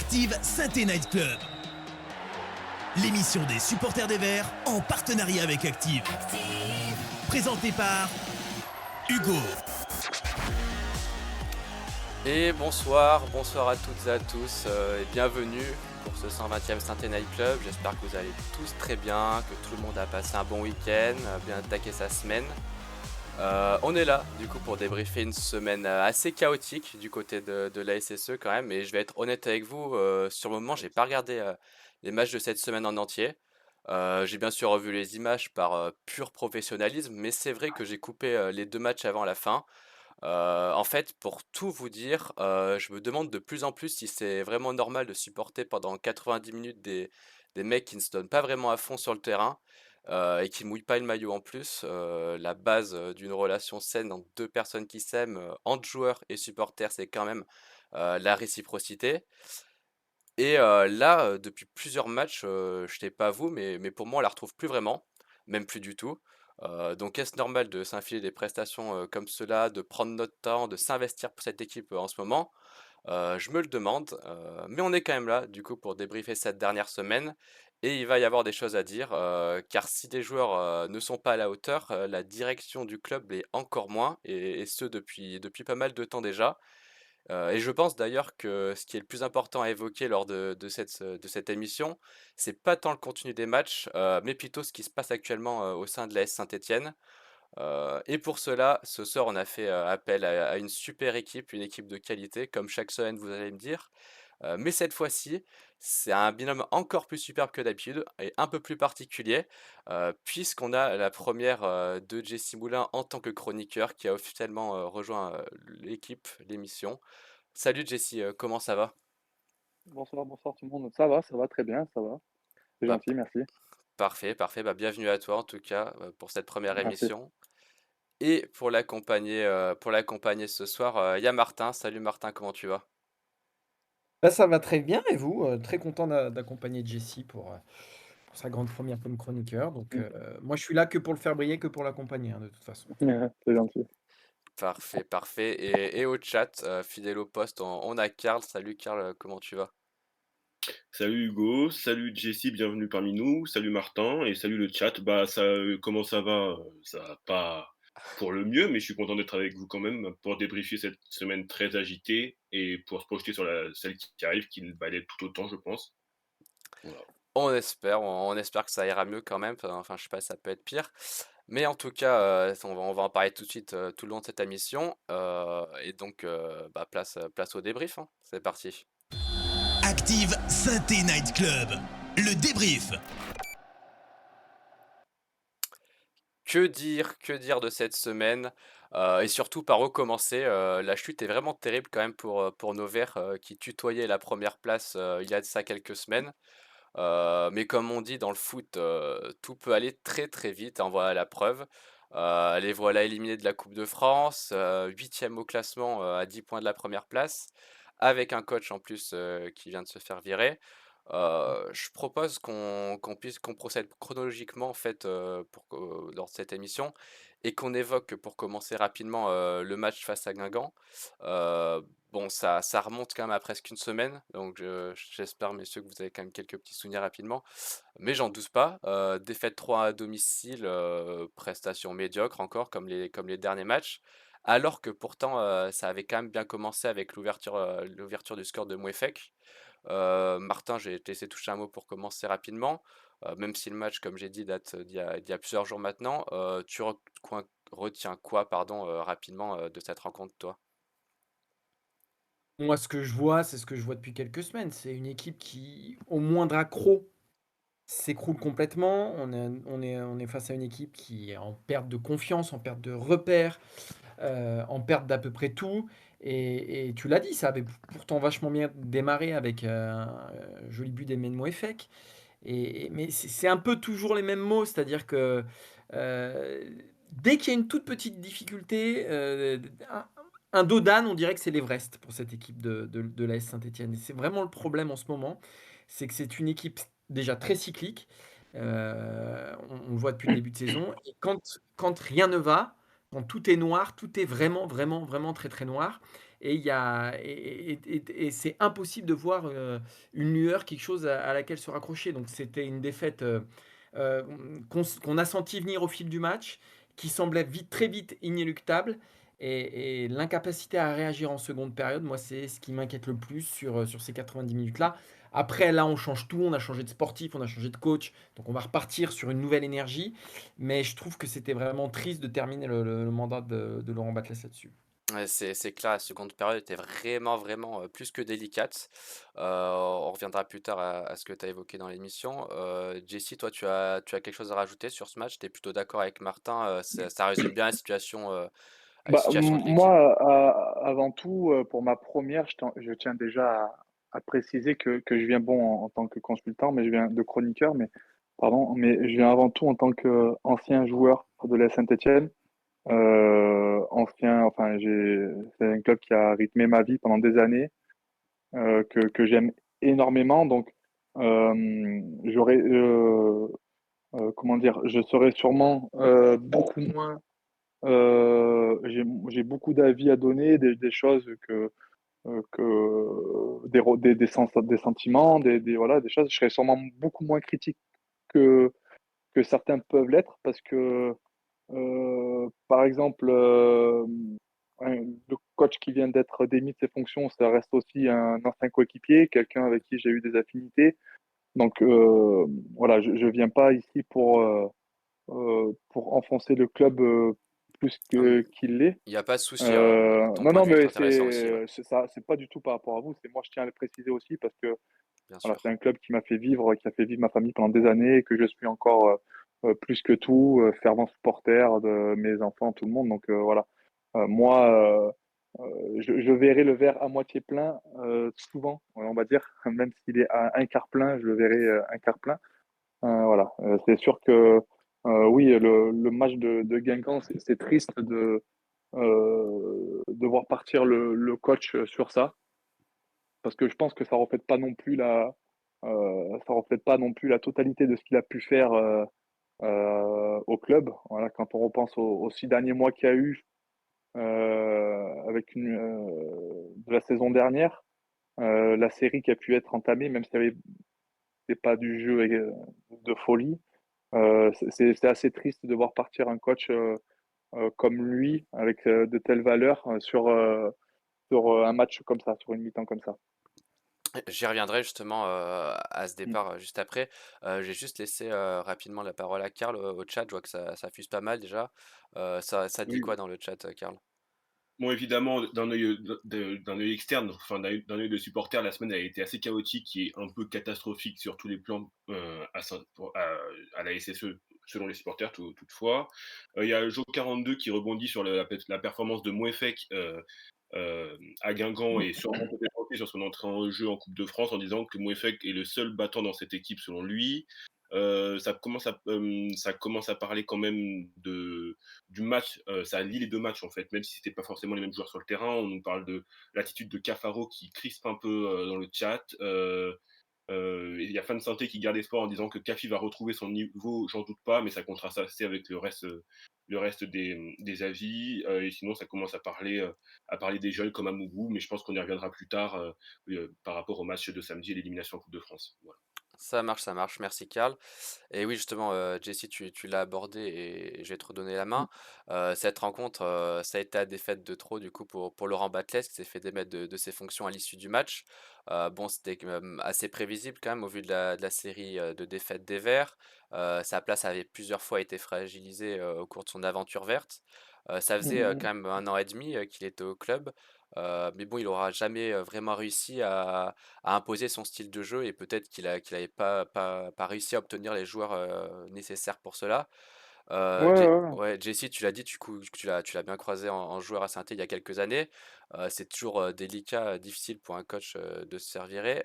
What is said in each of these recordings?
Active Synthé Night Club, l'émission des supporters des Verts en partenariat avec Active. Présentée par Hugo. Et bonsoir à toutes et à tous et bienvenue pour ce 120e Synthé Night Club. J'espère que vous allez tous très bien, que tout le monde a passé un bon week-end, bien attaqué sa semaine. On est là du coup pour débriefer une semaine assez chaotique du côté de la SSE quand même, et je vais être honnête avec vous, sur le moment j'ai pas regardé les matchs de cette semaine en entier. J'ai bien sûr revu les images par pur professionnalisme, mais c'est vrai que j'ai coupé les deux matchs avant la fin. En fait, pour tout vous dire, je me demande de plus en plus si c'est vraiment normal de supporter pendant 90 minutes des mecs qui ne se donnent pas vraiment à fond sur le terrain, et qui mouillent pas le maillot en plus. La base, d'une relation saine entre 2 personnes qui s'aiment, entre joueurs et supporters, c'est quand même, la réciprocité. Et là, depuis plusieurs matchs, je sais pas vous, mais pour moi on la retrouve plus vraiment, même plus du tout. Donc est-ce normal de s'infiler des prestations, comme cela, de prendre notre temps, de s'investir pour cette équipe, en ce moment? Je me le demande, mais on est quand même là, du coup, pour débriefer cette dernière semaine, et il va y avoir des choses à dire, car si des joueurs, ne sont pas à la hauteur, la direction du club l'est encore moins, et ce depuis pas mal de temps déjà. Et je pense d'ailleurs que ce qui est le plus important à évoquer lors de cette émission, c'est pas tant le contenu des matchs, mais plutôt ce qui se passe actuellement, au sein de l'AS Saint-Étienne. Et pour cela, ce soir, on a fait, appel à une super équipe, une équipe de qualité, comme chaque semaine, vous allez me dire. Mais cette fois-ci, c'est un binôme encore plus superbe que d'habitude et un peu plus particulier, puisqu'on a la première de Jessie Moulin en tant que chroniqueur qui a officiellement, rejoint, l'émission. Salut Jessie, comment ça va? Bonsoir, bonsoir tout le monde. Ça va très bien, ça va. C'est Bah, gentil, merci. parfait, parfait, bah, bienvenue à toi en tout cas, pour cette première Merci. émission. Et pour l'accompagner ce soir, il y a Martin. Salut Martin, comment tu vas? Bah, ça va très bien et vous? Très content d'accompagner Jessie pour sa grande première comme chroniqueur donc moi je suis là que pour le faire briller, que pour l'accompagner, hein, de toute façon. C'est gentil. Parfait, parfait. Et au chat, fidèle au poste, on a Karl. Salut Karl, comment tu vas? Salut Hugo, salut Jessie, bienvenue parmi nous, salut Martin et salut le chat. Bah ça, comment ça va? Ça va pas pour le mieux, mais je suis content d'être avec vous quand même pour débriefer cette semaine très agitée et pour se projeter sur celle qui arrive, qui va l'être tout autant, je pense. Voilà. On espère que ça ira mieux quand même. Enfin, je sais pas, ça peut être pire. Mais en tout cas, on va en parler tout de suite, tout le long de cette émission. Et donc, bah, place au débrief, hein. C'est parti. Active Synthé Night Club, le débrief. Que dire de cette semaine? Et surtout par où commencer? La chute est vraiment terrible quand même pour nos Verts, qui tutoyaient la première place, il y a de ça quelques semaines. Mais comme on dit dans le foot, tout peut aller très, très vite, en voilà la preuve. Les voilà éliminés de la Coupe de France, 8e au classement, à 10 points de la première place, avec un coach en plus, qui vient de se faire virer. Je propose qu'on procède chronologiquement en fait, lors de cette émission, et qu'on évoque pour commencer rapidement, le match face à Guingamp. Bon, ça remonte quand même à presque une semaine, donc j'espère messieurs que vous avez quand même quelques petits souvenirs rapidement, mais j'en doute pas. Défaite 3 à domicile, prestation médiocre encore comme les derniers matchs, alors que pourtant, ça avait quand même bien commencé avec l'ouverture du score de Mouefek. Martin, je vais te laisser toucher un mot pour commencer rapidement. Même si le match, comme j'ai dit, date d'il y a plusieurs jours maintenant, tu retiens quoi, pardon, rapidement, de cette rencontre, toi? Moi ce que je vois, c'est ce que je vois depuis quelques semaines, c'est une équipe qui, au moindre accroc, s'écroule complètement. On est face à une équipe qui est en perte de confiance, en perte de repères, en perte d'à peu près tout et tu l'as dit, ça avait pourtant vachement bien démarré avec, un joli but d'Emile Moefek. Mais c'est un peu toujours les mêmes mots, c'est-à-dire que dès qu'il y a une toute petite difficulté, un dos d'âne, on dirait que c'est l'Everest pour cette équipe de l'AS Saint-Etienne. Et c'est vraiment le problème en ce moment, c'est que c'est une équipe déjà très cyclique. On le voit depuis le début de saison. Et quand rien ne va, quand tout est noir, tout est vraiment, vraiment, vraiment très, très noir et il y a et c'est impossible de voir, une lueur, quelque chose à laquelle se raccrocher. Donc c'était une défaite, qu'on a senti venir au fil du match, qui semblait vite très vite inéluctable et l'incapacité à réagir en seconde période, moi, c'est ce qui m'inquiète le plus sur ces 90 minutes-là. Après, là, on change tout, on a changé de sportif, on a changé de coach, donc on va repartir sur une nouvelle énergie. Mais je trouve que c'était vraiment triste de terminer le mandat de Laurent Batles là-dessus. Ouais, c'est clair, la seconde période était vraiment, vraiment plus que délicate. On reviendra plus tard à ce que tu as évoqué dans l'émission. Jessie, toi, tu as quelque chose à rajouter sur ce match? Tu es plutôt d'accord avec Martin? Ça résume bien la Bah, situation de l'équipe. moi, avant tout, pour ma première, je tiens déjà à préciser que je viens bon en tant que consultant, mais je viens de chroniqueur, mais pardon, mais je viens avant tout en tant qu'ancien joueur de la Saint-Étienne. Enfin, c'est un club qui a rythmé ma vie pendant des années, que j'aime énormément. Donc, j'aurais, comment dire, je serais sûrement beaucoup moins. J'ai beaucoup d'avis à donner, des choses des sentiments, voilà, des choses. Je serais sûrement beaucoup moins critique que, que certains peuvent l'être parce que, par exemple, le coach qui vient d'être démis de ses fonctions, ça reste aussi un ancien coéquipier, quelqu'un avec qui j'ai eu des affinités. Donc, voilà, je ne viens pas ici pour enfoncer le club plus qu'il l'est. Il n'y a pas de souci, hein, ton Non, point non, de vue est mais intéressant aussi, ouais, c'est ça, c'est pas du tout par rapport à vous. C'est moi, je tiens à le préciser aussi parce que bien voilà, c'est sûr. un club qui m'a fait vivre, qui a fait vivre ma famille pendant des années et que je suis encore plus que tout, fervent supporter de mes enfants, tout le monde. Donc voilà. Moi, je verrai le verre à moitié plein souvent, on va dire, même s'il est à un quart plein, je le verrai un quart plein. Voilà. C'est sûr que oui, le match de Guingamp, c'est triste de voir partir le coach sur ça, parce que je pense que ça reflète pas non plus la totalité de ce qu'il a pu faire au club. Voilà, quand on repense aux 6 derniers mois qu'il y a eu de la saison dernière, la série qui a pu être entamée, même si c'était pas du jeu de folie, c'est assez triste de voir partir un coach comme lui, avec de telles valeurs, sur un match comme ça, sur une mi-temps comme ça. J'y reviendrai justement à ce Mm. départ juste après. J'ai juste laissé rapidement la parole à Karl au chat. Je vois que ça fuse pas mal déjà. Ça dit Oui. quoi dans le chat, Karl? Bon, évidemment, d'un œil externe, enfin d'un œil de supporter, la semaine a été assez chaotique et un peu catastrophique sur tous les plans à la SSE, selon les supporters, toutefois. Il y a Jo42 qui rebondit sur la performance de Mouefek à Guingamp et sûrement peut-être aussi sur son entrée en jeu en Coupe de France en disant que Mouefek est le seul battant dans cette équipe selon lui. Ça commence à parler quand même du match, ça lie les deux matchs en fait, même si c'était pas forcément les mêmes joueurs sur le terrain. On nous parle de l'attitude de Cafaro qui crispe un peu dans le chat. Il y a Fan Santé qui garde espoir en disant que Cafi va retrouver son niveau, j'en doute pas, mais ça contraste assez avec le reste des avis. Et sinon, ça commence à parler des jeunes comme Amougou, mais je pense qu'on y reviendra plus tard par rapport au match de samedi et l'élimination en Coupe de France. Voilà. Ça marche, merci Karl. Et oui, justement, Jessie, tu l'as abordé et je vais te redonner la main. Cette rencontre, ça a été la défaite de trop du coup pour Laurent Batles qui s'est fait démettre de ses fonctions à l'issue du match. Bon, c'était quand même assez prévisible quand même au vu de la série de défaites des Verts. Sa place avait plusieurs fois été fragilisée au cours de son aventure verte. Ça faisait quand Mm. même 1 an et demi qu'il était au club. Mais bon, il aura jamais vraiment réussi à imposer son style de jeu et peut-être qu'il avait pas réussi à obtenir les joueurs nécessaires pour cela. Ouais, ouais, ouais. Ouais, Jesse, tu l'as dit, tu l'as bien croisé en joueur à saint il y a quelques années. C'est toujours délicat, difficile pour un coach de se faire virer.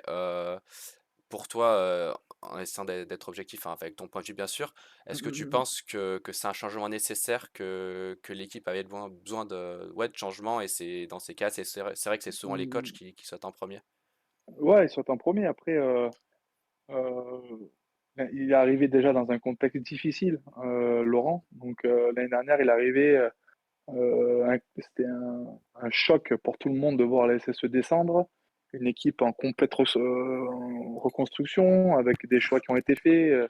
Pour toi, en essayant d'être objectif, hein, avec ton point de vue bien sûr, est-ce que tu Mm. penses que c'est un changement nécessaire, que l'équipe avait besoin de changement et c'est dans ces cas, c'est vrai que c'est souvent les coachs Mm. qui sautent en premier. Ouais, ils sont en premier. Après, ben, il est arrivé déjà dans un contexte difficile, Laurent. Donc l'année dernière, il est arrivé. un choc pour tout le monde de voir la SSE descendre. Une équipe en complète reconstruction, avec des choix qui ont été faits.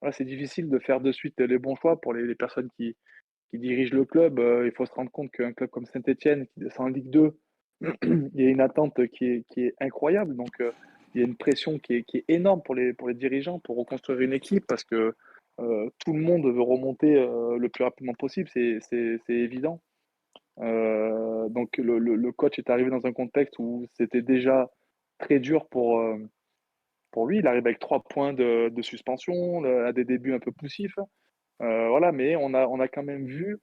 Voilà, c'est difficile de faire de suite les bons choix pour les personnes qui dirigent le club. Il faut se rendre compte qu'un club comme Saint-Etienne, qui descend en Ligue 2, il y a une attente qui est incroyable. Donc, il y a une pression qui est énorme pour les dirigeants pour reconstruire une équipe parce que tout le monde veut remonter le plus rapidement possible, c'est évident. Donc, le coach est arrivé dans un contexte où c'était déjà très dur pour lui. Il arrive avec 3 points de suspension, à des débuts un peu poussifs. Voilà, mais on a quand même vu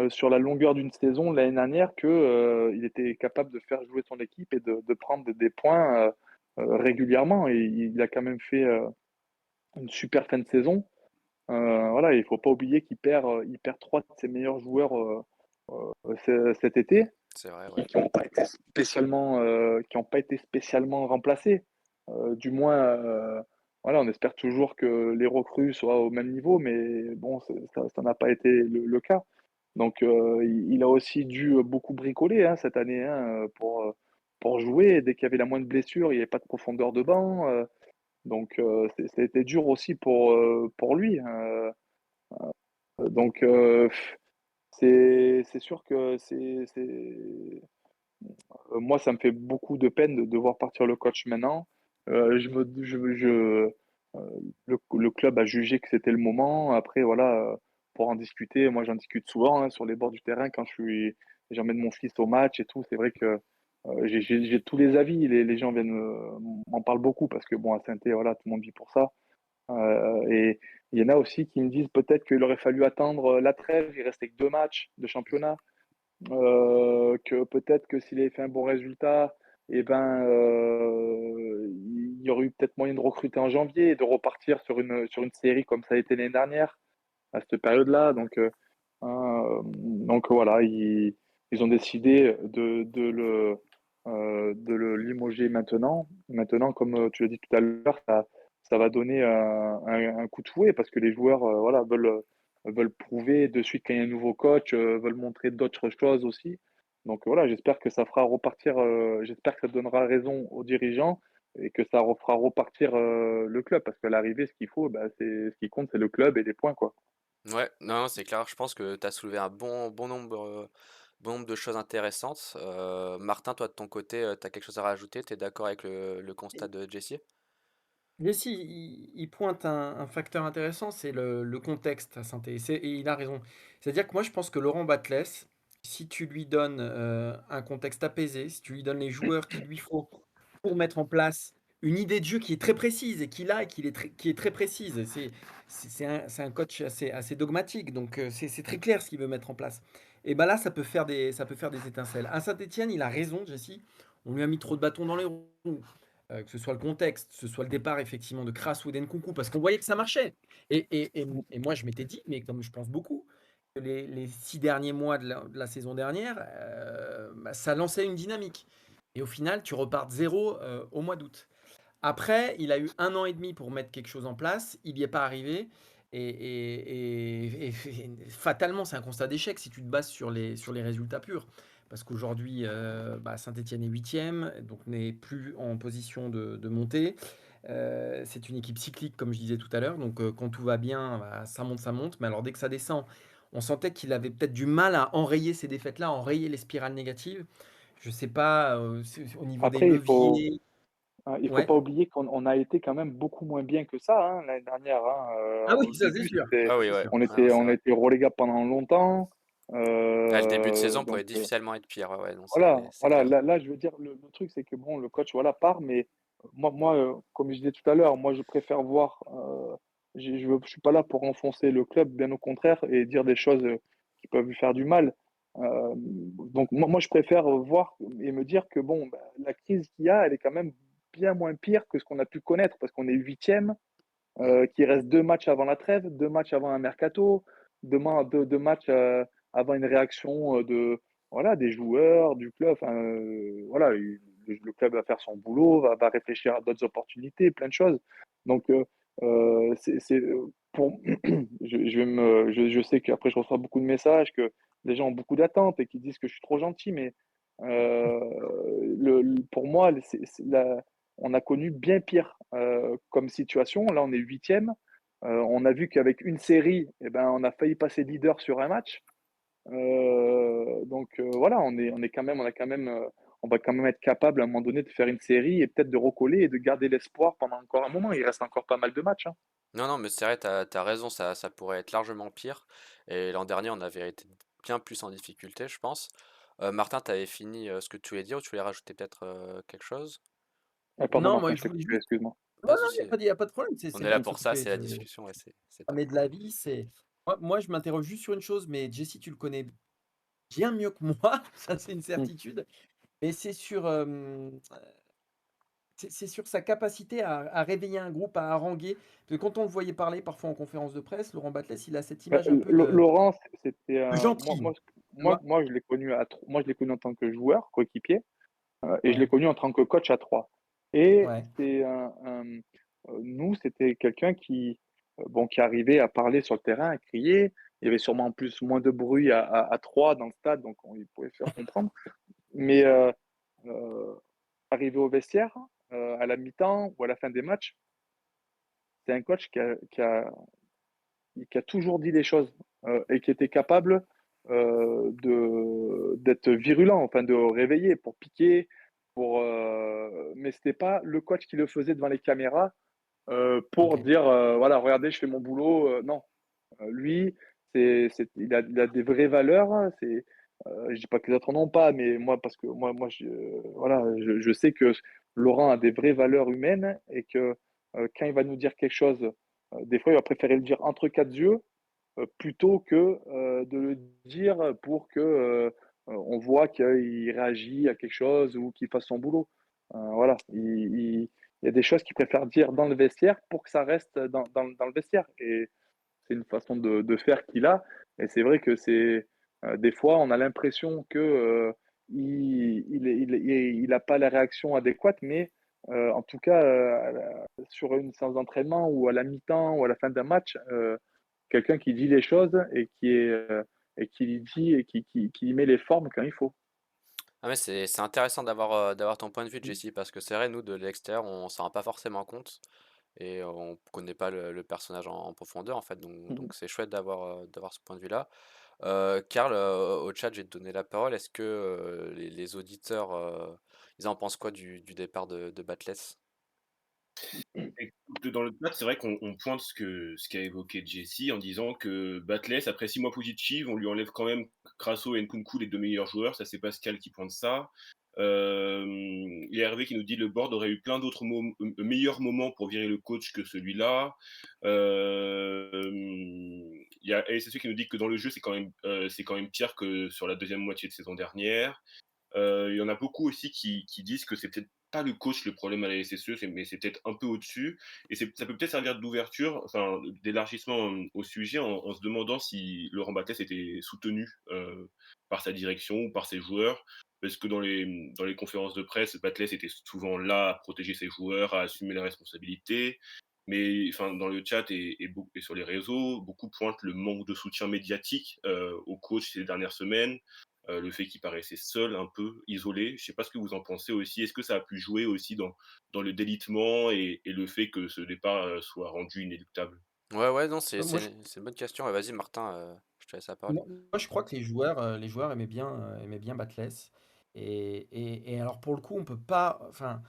sur la longueur d'une saison l'année dernière que il était capable de faire jouer son équipe et de prendre des points régulièrement. Et il a quand même fait une super fin de saison. Voilà, il faut pas oublier qu'il perd 3 de ses meilleurs joueurs cet été C'est vrai, et ouais. qui ont pas été spécialement remplacés. Du moins, voilà, on espère toujours que les recrues soient au même niveau, mais bon, ça n'a pas été le cas. Donc, il a aussi dû beaucoup bricoler hein, cette année hein, pour jouer. Dès qu'il y avait la moindre blessure, il n'y avait pas de profondeur de banc. Donc, ça a été dur aussi pour lui. Donc, c'est sûr que moi, ça me fait beaucoup de peine de devoir partir le coach maintenant. Je me, le club a jugé que c'était le moment. Après, voilà, pour en discuter, moi, j'en discute souvent hein, sur les bords du terrain quand j'emmène mon fils au match et tout. C'est vrai que j'ai tous les avis. Les gens viennent m'en parlent beaucoup parce que bon, à saint voilà, tout le monde vit pour ça. Et il y en a aussi qui me disent peut-être qu'il aurait fallu attendre la trêve. Il restait que 2 matchs de championnat. Que peut-être que s'il avait fait un bon résultat, eh ben, il y aurait eu peut-être moyen de recruter en janvier et de repartir sur une série comme ça a été l'année dernière, à cette période-là. Donc voilà, ils ont décidé de le limoger maintenant. Maintenant, comme tu l'as dit tout à l'heure, ça va donner un coup de fouet parce que les joueurs voilà, veulent prouver de suite qu'il y a un nouveau coach, veulent montrer d'autres choses aussi. Donc voilà, j'espère que ça fera repartir, j'espère que ça donnera raison aux dirigeants et que ça fera repartir le club parce qu'à l'arrivée, ce qu'il faut, bah, ce qui compte, c'est le club et les points, quoi. Ouais, non, c'est clair. Je pense que tu as soulevé un bon nombre de choses intéressantes. Martin, toi, de ton côté, tu as quelque chose à rajouter? Tu es d'accord avec le constat de Jesse? Messi, il pointe un facteur intéressant, c'est le contexte à Saint-Étienne. Et il a raison. C'est-à-dire que moi, je pense que Laurent Batles, si tu lui donnes un contexte apaisé, si tu lui donnes les joueurs qu'il lui faut pour mettre en place une idée de jeu qui est très précise et qu'il a et qui est très précise. C'est un coach assez dogmatique, donc c'est très clair ce qu'il veut mettre en place. Et ben là, ça peut faire des étincelles. À Saint-Étienne, il a raison, Jesse. On lui a mis trop de bâtons dans les roues. Que ce soit le contexte, que ce soit le départ effectivement de Kras ou d'Nkunku, parce qu'on voyait que ça marchait. Et moi, je m'étais dit, mais comme je pense beaucoup, que les 6 derniers mois de la saison dernière, bah, ça lançait une dynamique. Et au final, tu repars de zéro au mois d'août. Après, il a eu 1 an et demi pour mettre quelque chose en place. Il n'y est pas arrivé. Et fatalement, c'est un constat d'échec si tu te bases sur les résultats purs. Parce qu'aujourd'hui, bah, Saint-Etienne est huitième, donc n'est plus en position de monter. C'est une équipe cyclique, comme je disais tout à l'heure. Donc quand tout va bien, bah, ça monte, ça monte. Mais alors dès que ça descend, on sentait qu'il avait peut-être du mal à enrayer ces défaites-là, enrayer les spirales négatives. Je sais pas, au niveau des Après, leviers. il faut Ouais. pas oublier qu'on a été quand même beaucoup moins bien que ça hein, l'année dernière. Hein. Ah oui, Au ça c'est début, sûr. Ah Ça oui, c'est ouais. sûr. on Ah non, était, c'est on vrai. était relégable pendant longtemps. Ah, le début de saison Donc pourrait difficilement être pire. Ouais, ouais, non, voilà, c'est voilà. clair. Là, je veux dire, le truc, c'est que bon, le coach, voilà, part, mais moi, comme je disais tout à l'heure, moi, je préfère voir. Je suis pas là pour enfoncer le club, bien au contraire, et dire des choses qui peuvent lui faire du mal. Donc moi, je préfère voir et me dire que bon, bah, la crise qu'il y a, elle est quand même bien moins pire que ce qu'on a pu connaître, parce qu'on est huitième, Mm. qu'il reste 2 matchs avant la trêve, 2 matchs avant un mercato, deux matchs avant une réaction voilà, des joueurs, du club. Enfin, voilà, le club va faire son boulot, va réfléchir à d'autres opportunités, plein de choses. Donc, pour, je sais qu'après je reçois beaucoup de messages que les gens ont beaucoup d'attentes et qui disent que je suis trop gentil, mais pour moi, on a connu bien pire comme situation. Là, on est huitième. On a vu qu'avec une série, eh ben, on a failli passer leader sur un match. Donc voilà, on va quand même être capable à un moment donné de faire une série et peut-être de recoller et de garder l'espoir pendant encore un moment. Il reste encore pas mal de matchs, hein. Non, non, mais c'est vrai, t'as raison, ça pourrait être largement pire. Et l'an dernier, on avait été bien plus en difficulté, je pense. Martin, t'avais fini ce que tu voulais dire ou tu voulais rajouter peut-être quelque chose? Ah, pardon, Non, moi, Martin, je je t'ai voulais coupé, juste. excuse-moi. Non, Pas de non, souci. il n'y a pas de problème. C'est On c'est est là bien de pour ça, s'occuper, c'est la discussion, ouais, c'est top. mais de la vie, c'est. Moi, je m'interroge juste sur une chose, mais Jesse, tu le connais bien mieux que moi, ça c'est une Mm. certitude. Mais c'est sur sa capacité à réveiller un groupe, à haranguer. Parce que quand on le voyait parler parfois en conférence de presse, Laurent Batles, il a cette image un peu Laurent, c'était de moi, gentil, tu vois? moi, je l'ai connu moi, je l'ai connu en tant que joueur, coéquipier, et je l'ai Ouais, connu en tant que coach à 3. Et ouais. nous, c'était quelqu'un qui arrivait à parler sur le terrain, à crier. Il y avait sûrement en plus moins de bruit à 3 dans le stade, donc il pouvait faire comprendre. Mais arrivé au vestiaire, à la mi-temps ou à la fin des matchs, c'est un coach qui a toujours dit les choses et qui était capable d'être virulent, enfin de réveiller pour piquer, mais c'était pas le coach qui le faisait devant les caméras pour Ok. dire voilà, regardez, je fais mon boulot. Non. Lui, il a des vraies valeurs, hein. Je dis pas que les autres n'en ont pas, mais moi, parce que moi voilà, je sais que Laurent a des vraies valeurs humaines et que quand il va nous dire quelque chose, des fois, il va préférer le dire entre quatre yeux plutôt que de le dire pour que on voit qu'il réagit à quelque chose ou qu'il fasse son boulot. Voilà, il y a des choses qu'il préfère dire dans le vestiaire pour que ça reste dans le vestiaire. Et c'est une façon de faire qu'il a. Et c'est vrai que des fois, on a l'impression que il a pas la réaction adéquate, mais en tout cas, sur une séance d'entraînement ou à la mi-temps ou à la fin d'un match, quelqu'un qui dit les choses et qui dit et qui met les formes quand il faut. Ah mais c'est intéressant d'avoir ton point de vue, Jesse, parce que c'est vrai, nous, de l'extérieur, on s'en rend pas forcément compte et on connaît pas le personnage en profondeur, en fait, donc c'est chouette d'avoir ce point de vue-là. Karl, au chat, j'ai donné la parole. Est-ce que les auditeurs, ils en pensent quoi du départ de Batles? Écoute, dans le chat, c'est vrai qu'on pointe ce qu'a évoqué Jesse en disant que Batles, après 6 mois positifs, on lui enlève quand même Crasso et Nkunku, les 2 meilleurs joueurs. Ça, c'est Pascal qui pointe ça. Il y a Hervé qui nous dit: «Le board aurait eu plein d'autres meilleurs moments pour virer le coach que celui-là». Il y a LSSU qui nous dit que dans le jeu, c'est quand même pire que sur la deuxième moitié de saison dernière. Il y en a beaucoup aussi qui disent que c'est peut-être pas le coach le problème à la SSE, mais c'est peut-être un peu au-dessus. Et ça peut peut-être servir d'ouverture, enfin d'élargissement au sujet en se demandant si Laurent Batles était soutenu par sa direction ou par ses joueurs. Parce que dans les conférences de presse, Batles était souvent là à protéger ses joueurs, à assumer la responsabilité. Mais enfin, dans le chat et sur les réseaux, beaucoup pointent le manque de soutien médiatique au coach ces dernières semaines. Le fait qu'il paraissait seul, un peu isolé. Je sais pas ce que vous en pensez aussi. Est-ce que ça a pu jouer aussi dans le délitement et le fait que ce départ soit rendu inéluctable? Ouais, ouais, non, c'est Moi, c'est c'est une bonne question. Ouais, vas-y, Martin, je te laisse la parole. je crois que les joueurs aimaient bien Batles. Et alors, pour le coup, on peut pas. Enfin,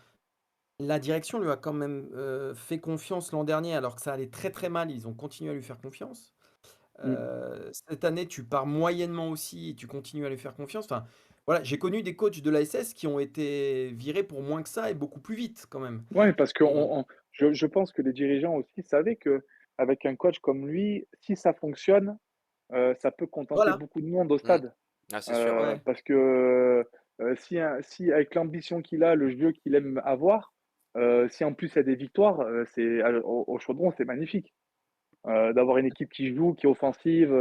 la direction lui a quand même fait confiance l'an dernier, alors que ça allait très très mal. Ils ont continué à lui faire confiance. Mm. Cette année, tu pars moyennement aussi et tu continues à lui faire confiance. Enfin, voilà, j'ai connu des coachs de l'ASS qui ont été virés pour moins que ça et beaucoup plus vite quand même. Ouais, parce que Et je pense que les dirigeants aussi savaient que avec un coach comme lui, si ça fonctionne, ça peut contenter voilà, beaucoup de monde au Mm. stade. Ah, c'est sûr, ouais. ouais. Parce que si avec l'ambition qu'il a, le jeu qu'il aime avoir, si en plus il y a des victoires, au Chaudron, c'est magnifique. D'avoir une équipe qui joue, qui est offensive,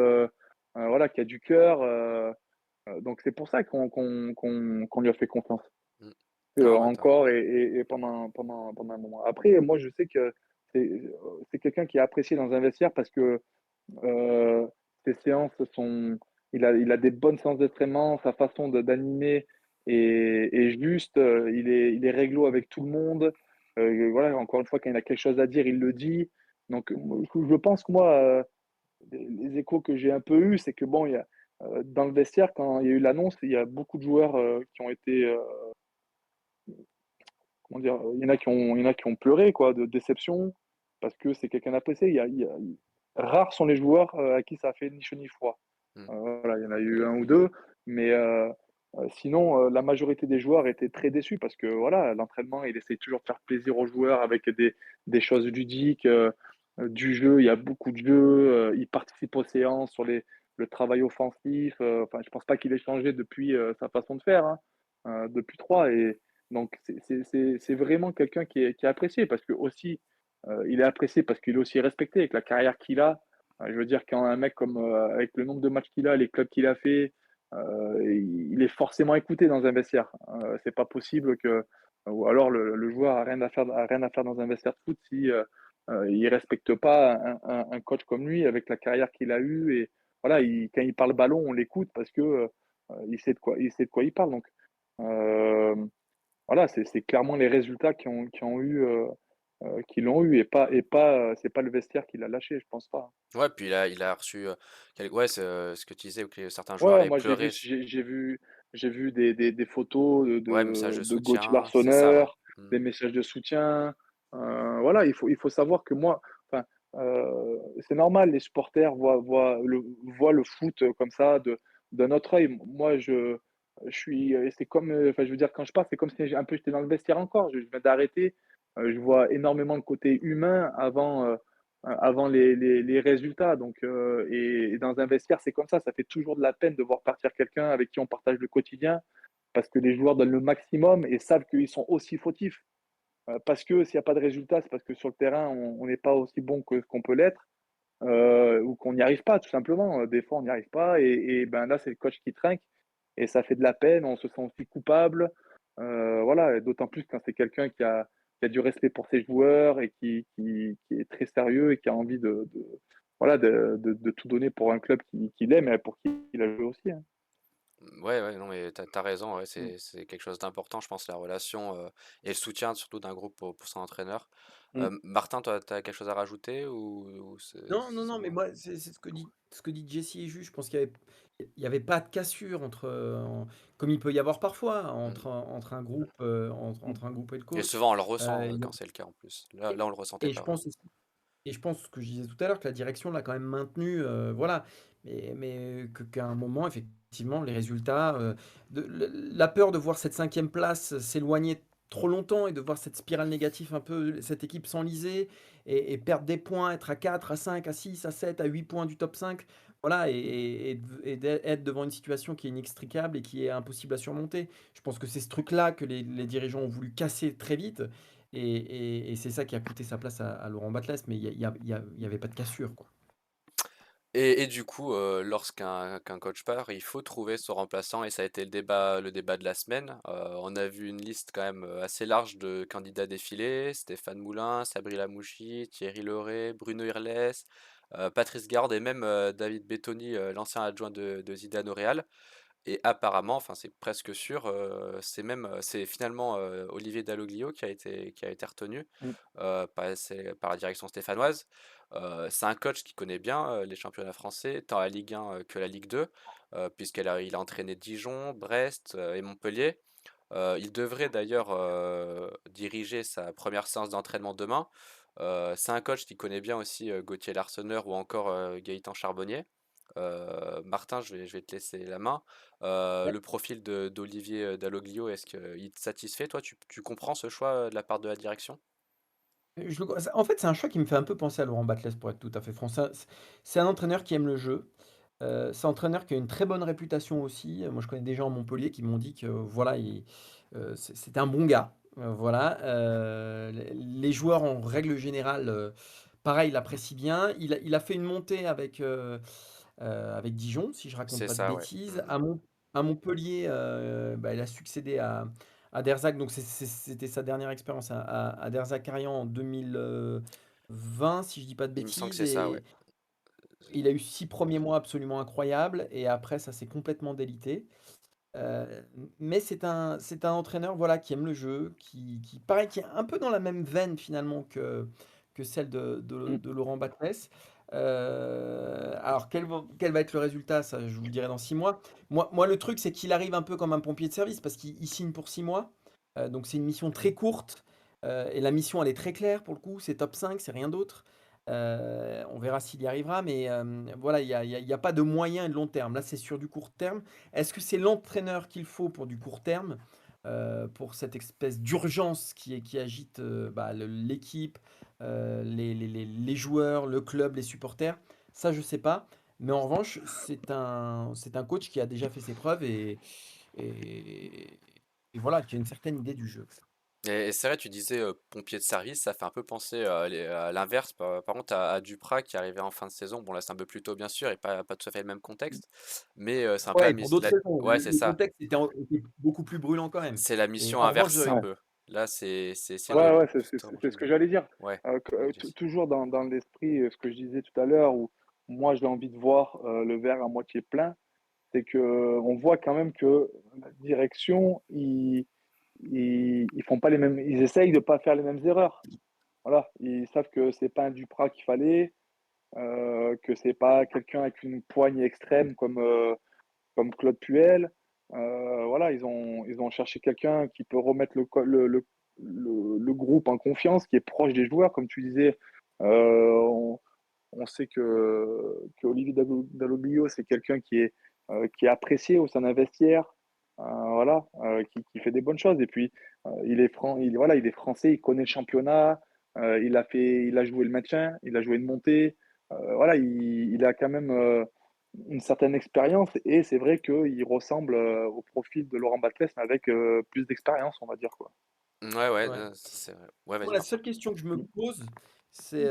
voilà, qui a du cœur. Donc c'est pour ça qu'on lui a fait confiance. Mm. Ah ouais, t'as Encore et pendant un moment. Après, moi, je sais que c'est c'est quelqu'un qui est apprécié dans un vestiaire parce que ses séances sont. il a des bonnes séances d'entraînement, sa façon d'animer est juste, il est réglo avec tout le monde. Voilà, encore une fois, quand il a quelque chose à dire, il le dit. Donc, je pense que moi, les échos que j'ai un peu eus, c'est que bon, dans le vestiaire, quand il y a eu l'annonce, il y a beaucoup de joueurs qui ont été, comment dire, il y en a qui ont pleuré quoi, de déception, parce que c'est quelqu'un d'apprécié. Rares sont les joueurs à qui ça a fait ni chaud ni froid. Mm. Voilà, il y en a eu un ou deux, mais sinon, la majorité des joueurs étaient très déçus parce que voilà, l'entraînement, il essaye toujours de faire plaisir aux joueurs avec des choses ludiques, du jeu. Il y a beaucoup de jeux. Il participe aux séances sur le travail offensif. Enfin, je pense pas qu'il ait changé depuis sa façon de faire, hein, depuis trois. Et donc, c'est vraiment quelqu'un qui est apprécié parce que aussi, il est apprécié parce qu'il est aussi respecté avec la carrière qu'il a. Je veux dire, quand un mec comme avec le nombre de matchs qu'il a, les clubs qu'il a fait, il est forcément écouté dans un vestiaire. C'est pas possible que, ou alors le joueur a rien à faire dans un vestiaire de foot si il respecte pas un coach comme lui avec la carrière qu'il a eue et voilà, quand il parle ballon, on l'écoute parce que il sait de quoi il parle. Donc euh, voilà, c'est clairement les résultats qui l'ont eu et pas c'est pas le vestiaire qui l'a lâché, je pense pas. Ouais, puis il a reçu, ouais, ce que tu disais, que certains joueurs Ouais, avaient moi j'ai vu pleuré. j'ai vu des photos de, Ouais, message de, de de Gauthier soutien, c'est ça, ouais. Larsonneur, Mm. des messages de soutien. Voilà, il faut savoir que moi, enfin, c'est normal, les supporters voient le foot comme ça d'un autre œil. Moi, c'est comme, enfin, je veux dire, quand je pars, c'est comme si j'étais dans le vestiaire encore. Je viens d'arrêter. Je vois énormément le côté humain avant les résultats. Donc, et dans un vestiaire, c'est comme ça fait toujours de la peine de voir partir quelqu'un avec qui on partage le quotidien, parce que les joueurs donnent le maximum et savent qu'ils sont aussi fautifs. Parce que s'il n'y a pas de résultat, c'est parce que sur le terrain, on n'est pas aussi bon que ce qu'on peut l'être, ou qu'on n'y arrive pas, tout simplement. Des fois, on n'y arrive pas, et ben là, c'est le coach qui trinque, et ça fait de la peine, on se sent aussi coupable. Voilà, et d'autant plus quand c'est quelqu'un qui a du respect pour ses joueurs et qui est très sérieux et qui a envie voilà, de tout donner pour un club qu'il aime et pour qui il a joué aussi, hein. Ouais, ouais, non, mais t'as raison, ouais, Mm. c'est quelque chose d'important, je pense, la relation et le soutien, surtout d'un groupe pour son entraîneur. Mm. Martin, toi, t'as quelque chose à rajouter ou Non, non, c'est non, mais bon? moi, c'est ce que dit Jesse est juste. Je pense qu'il y avait pas de cassure comme il peut y avoir parfois Mm. entre un groupe, entre un groupe et le Et coach. souvent, on le ressent Il y a- quand c'est le cas en plus. Là, et, là, on le ressentait et je pas vraiment. pense aussi- et je pense ce que je disais tout à l'heure, que la direction l'a quand même maintenu, voilà. Mais qu'à un moment, effectivement, les résultats, la peur de voir cette cinquième place s'éloigner trop longtemps et de voir cette spirale négative, un peu, cette équipe s'enliser et perdre des points, être à 4, à 5, à 6, à 7, à 8 points du top 5, voilà, et d'être devant une situation qui est inextricable et qui est impossible à surmonter. Je pense que c'est ce truc-là que les dirigeants ont voulu casser très vite. Et c'est ça qui a coûté sa place à Laurent Batles, mais il y avait pas de cassure, quoi. Et du coup, lorsqu'un coach part, il faut trouver son remplaçant et ça a été le débat de la semaine. On a vu une liste quand même assez large de candidats défiler. Stéphane Moulin, Sabri Lamouchi, Thierry Lauré, Bruno Irles, Patrice Garde et même David Bettoni, l'ancien adjoint de Zidane au Real. Et apparemment, enfin c'est presque sûr, c'est finalement Olivier Dalloglio qui a été retenu Mm. par la direction stéphanoise. C'est un coach qui connaît bien les championnats français, tant la Ligue 1 que la Ligue 2, il a entraîné Dijon, Brest et Montpellier. Il devrait d'ailleurs diriger sa première séance d'entraînement demain. C'est un coach qui connaît bien aussi Gauthier Larsonneur ou encore Gaëtan Charbonnier. Martin, je vais te laisser la main. Le profil d'Olivier Dalloglio, est-ce qu'il te satisfait, toi? Tu comprends ce choix de la part de la direction? En fait, c'est un choix qui me fait un peu penser à Laurent Batles, pour être tout à fait franc. C'est un entraîneur qui aime le jeu. C'est un entraîneur qui a une très bonne réputation aussi. Moi, je connais des gens à Montpellier qui m'ont dit que voilà, c'était un bon gars. Voilà. Les joueurs, en règle générale, pareil, l'apprécient bien. Il a fait une montée avec Dijon, si je raconte C'est pas de ça, ouais. bêtises. À Montpellier, bah, il a succédé à Derzac, donc c'était sa dernière expérience à Derzac Arian en 2020, si je dis pas de Il me semble que bêtises. c'est ça, ouais. il a eu 6 premiers mois absolument incroyables et après ça s'est complètement délité. Mais c'est un entraîneur, voilà, qui aime le jeu, qui pareil, qui est un peu dans la même veine finalement que celle de Mm. Laurent Batles. Alors quel va être le résultat? Ça, je vous le dirai dans 6 mois. Moi, le truc, c'est qu'il arrive un peu comme un pompier de service parce qu'il signe pour 6 mois. Donc c'est une mission très courte. Et la mission, elle est très claire pour le coup. C'est top 5, c'est rien d'autre. On verra s'il y arrivera, mais voilà, il y a pas de moyen et de long terme. Là, c'est sur du court terme. Est-ce que c'est l'entraîneur qu'il faut pour du court terme, pour cette espèce d'urgence qui agite bah, l'équipe, les joueurs, le club, les supporters? Ça, je sais pas. Mais en revanche, c'est un coach qui a déjà fait ses preuves et, et voilà, qui a une certaine idée du jeu. Et c'est vrai, tu disais pompier de service, ça fait un peu penser à l'inverse. Par contre, à Duprat qui arrivait en fin de saison. Bon, là, c'est un peu plus tôt, bien sûr, et pas tout à fait le même contexte. Mais c'est un peu Ouais, pour d'autres raisons. Ouais, c'est Le ça. contexte était beaucoup plus brûlant quand même. C'est la Et mission en revanche, inversée un Ouais, peu. Là, c'est ouais, le ouais, totalement c'est ce que changé. j'allais dire. Ouais, Jesse. Toujours dans l'esprit, ce que je disais tout à l'heure, où moi j'ai envie de voir le verre à moitié plein, c'est que on voit quand même que la direction, ils font pas les mêmes, ils essayent de pas faire les mêmes erreurs. Voilà, ils savent que c'est pas un Duprat qu'il fallait, que c'est pas quelqu'un avec une poigne extrême comme Claude Puel. Voilà, ils ont cherché quelqu'un qui peut remettre le groupe en confiance, qui est proche des joueurs, comme tu disais. On sait que Olivier Dalloglio, c'est quelqu'un qui est apprécié au sein d'un vestiaire, voilà, qui fait des bonnes choses. Et puis, voilà, il est français, il connaît le championnat, il a joué le maintien, il a joué une montée. Voilà, il a quand même une certaine expérience et c'est vrai qu'il ressemble au profil de Laurent Batles, mais avec plus d'expérience, on va dire, quoi. Ouais, ouais, ouais. c'est vrai. Ouais, Moi, vas-y, la Martin. seule question que je me pose, c'est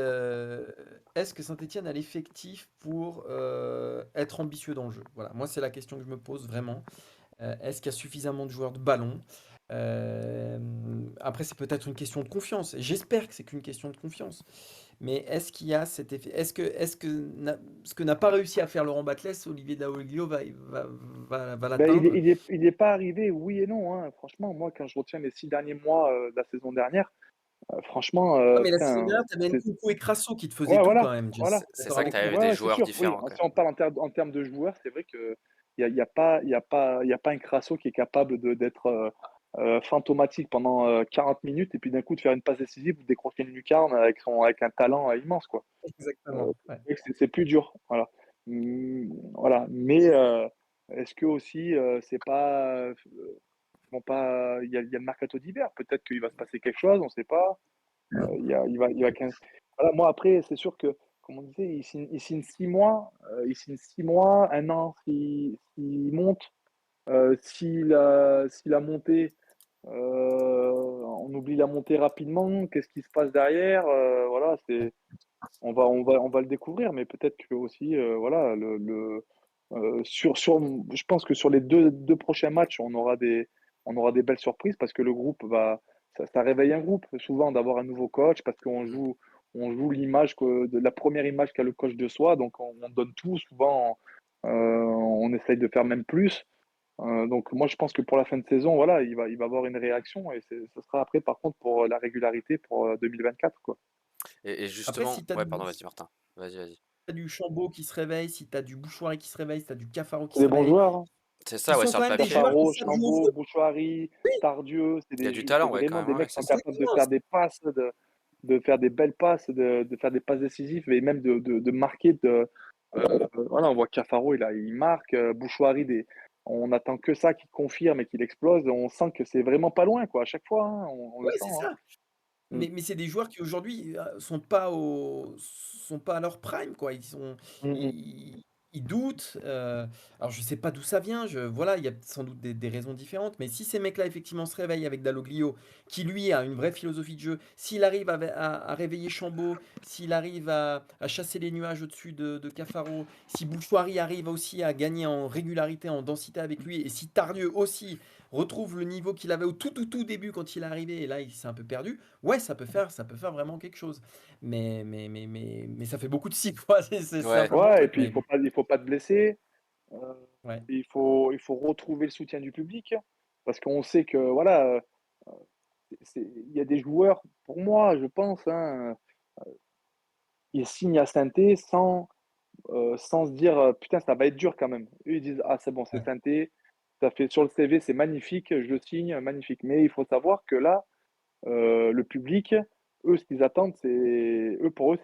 est-ce que Saint-Étienne a l'effectif pour être ambitieux dans le jeu? Voilà, moi, c'est la question que je me pose vraiment. Est-ce qu'il y a suffisamment de joueurs de ballon? Euh, Après, c'est peut-être une question de confiance. Et j'espère que c'est qu'une question de confiance. Mais est-ce qu'il y a cet effet? Ce que n'a pas réussi à faire Laurent Batles, Olivier Daoglio va Ben, l'atteindre? il est pas arrivé, oui et non, hein. Franchement, moi, quand je retiens les 6 derniers mois de la saison dernière, franchement, Ah, mais la saison putain, dernière, tu avais Nkunku et Crasso qui te faisaient ouais, tout quand voilà, même, Jess. voilà. C'est D'accord ça que avec tu moi? avais Ouais, des ouais, c'est joueurs sûr. Oui, différents, quand si même. on parle en termes de joueurs, c'est vrai que il y a pas un Crasso qui est capable d'être fantomatique pendant 40 minutes et puis d'un coup de faire une passe décisive ou de décrocher une lucarne avec un talent immense, quoi. Exactement. Ouais. C'est vrai que c'est plus dur, voilà. Voilà. Mais est-ce que aussi c'est pas il y a le mercato d'hiver, peut-être qu'il va se passer quelque chose, on ne sait pas. Il va 15. Voilà, moi, après, c'est sûr que, comme on disait, il signe 6 mois, il signe 6 mois, un an s'il monte. Si la montée, on oublie la montée rapidement, qu'est-ce qui se passe derrière? Voilà, on va le découvrir, mais peut-être que aussi, voilà, je pense que sur les deux prochains matchs, on aura des belles surprises parce que le groupe ça réveille un groupe souvent d'avoir un nouveau coach parce qu'on joue de la première image qu'a le coach de soi, donc on donne tout. Souvent, on essaye de faire même plus. Donc moi, je pense que pour la fin de saison, voilà, il va avoir une réaction et ce sera après, par contre, pour la régularité pour 2024, quoi. Et Après, justement, ouais, pardon, vas-y, Martin. Vas-y, vas-y. t'as du Chambaud qui se réveille, si t'as du Bouchoirie qui se réveille, si t'as du Cafaro qui C'est se des bons réveille, joueurs, hein. C'est qui ça, ouais, sont sur quand le même des papier. joueurs qui Cafaro, savent jouer au Chambaud, foot. Bouchoirie, Tardieu, Il y a du talent, c'est ouais, quand vraiment même. des Ouais, mecs ouais, qui sont c'est ça. capables de Exactement. faire des passes, de faire des belles passes, de faire des passes décisives et même de marquer. Voilà, on voit Cafaro, il marque. Bouchoirie, on attend que ça qu'il confirme et qu'il explose. On sent que c'est vraiment pas loin, quoi, à chaque fois, hein, on le Ouais, sent, c'est hein. ça. Mm, Mais c'est des joueurs qui aujourd'hui sont pas à leur prime, quoi. mm, mm. Ils, il doute. Alors je sais pas d'où ça vient, voilà, il y a sans doute des raisons différentes, mais si ces mecs-là effectivement se réveillent avec Dalloglio, qui lui a une vraie philosophie de jeu, s'il arrive à réveiller Chambaud, s'il arrive à chasser les nuages au-dessus de Cafaro, si Bouchoirie arrive aussi à gagner en régularité, en densité avec lui, et si Tardieu aussi retrouve le niveau qu'il avait au tout début quand il est arrivé, et là il s'est un peu perdu, ouais, ça peut faire vraiment quelque chose. Mais ça fait beaucoup de si, quoi. C'est un Ouais, peu mon Ouais, et truc. puis Mais il faut pas te blesser. Euh, ouais. il faut retrouver le soutien du public parce qu'on sait que voilà, il y a des joueurs, pour moi, je pense, hein, ils signent à Saint-Étienne sans se dire putain, ça va être dur quand même. Eux, ils disent ah, c'est bon, c'est Ouais. Saint-Étienne, ça fait sur le CV, c'est magnifique, je le signe, magnifique. Mais il faut savoir que là, le public, eux, ce qu'ils attendent, pour eux,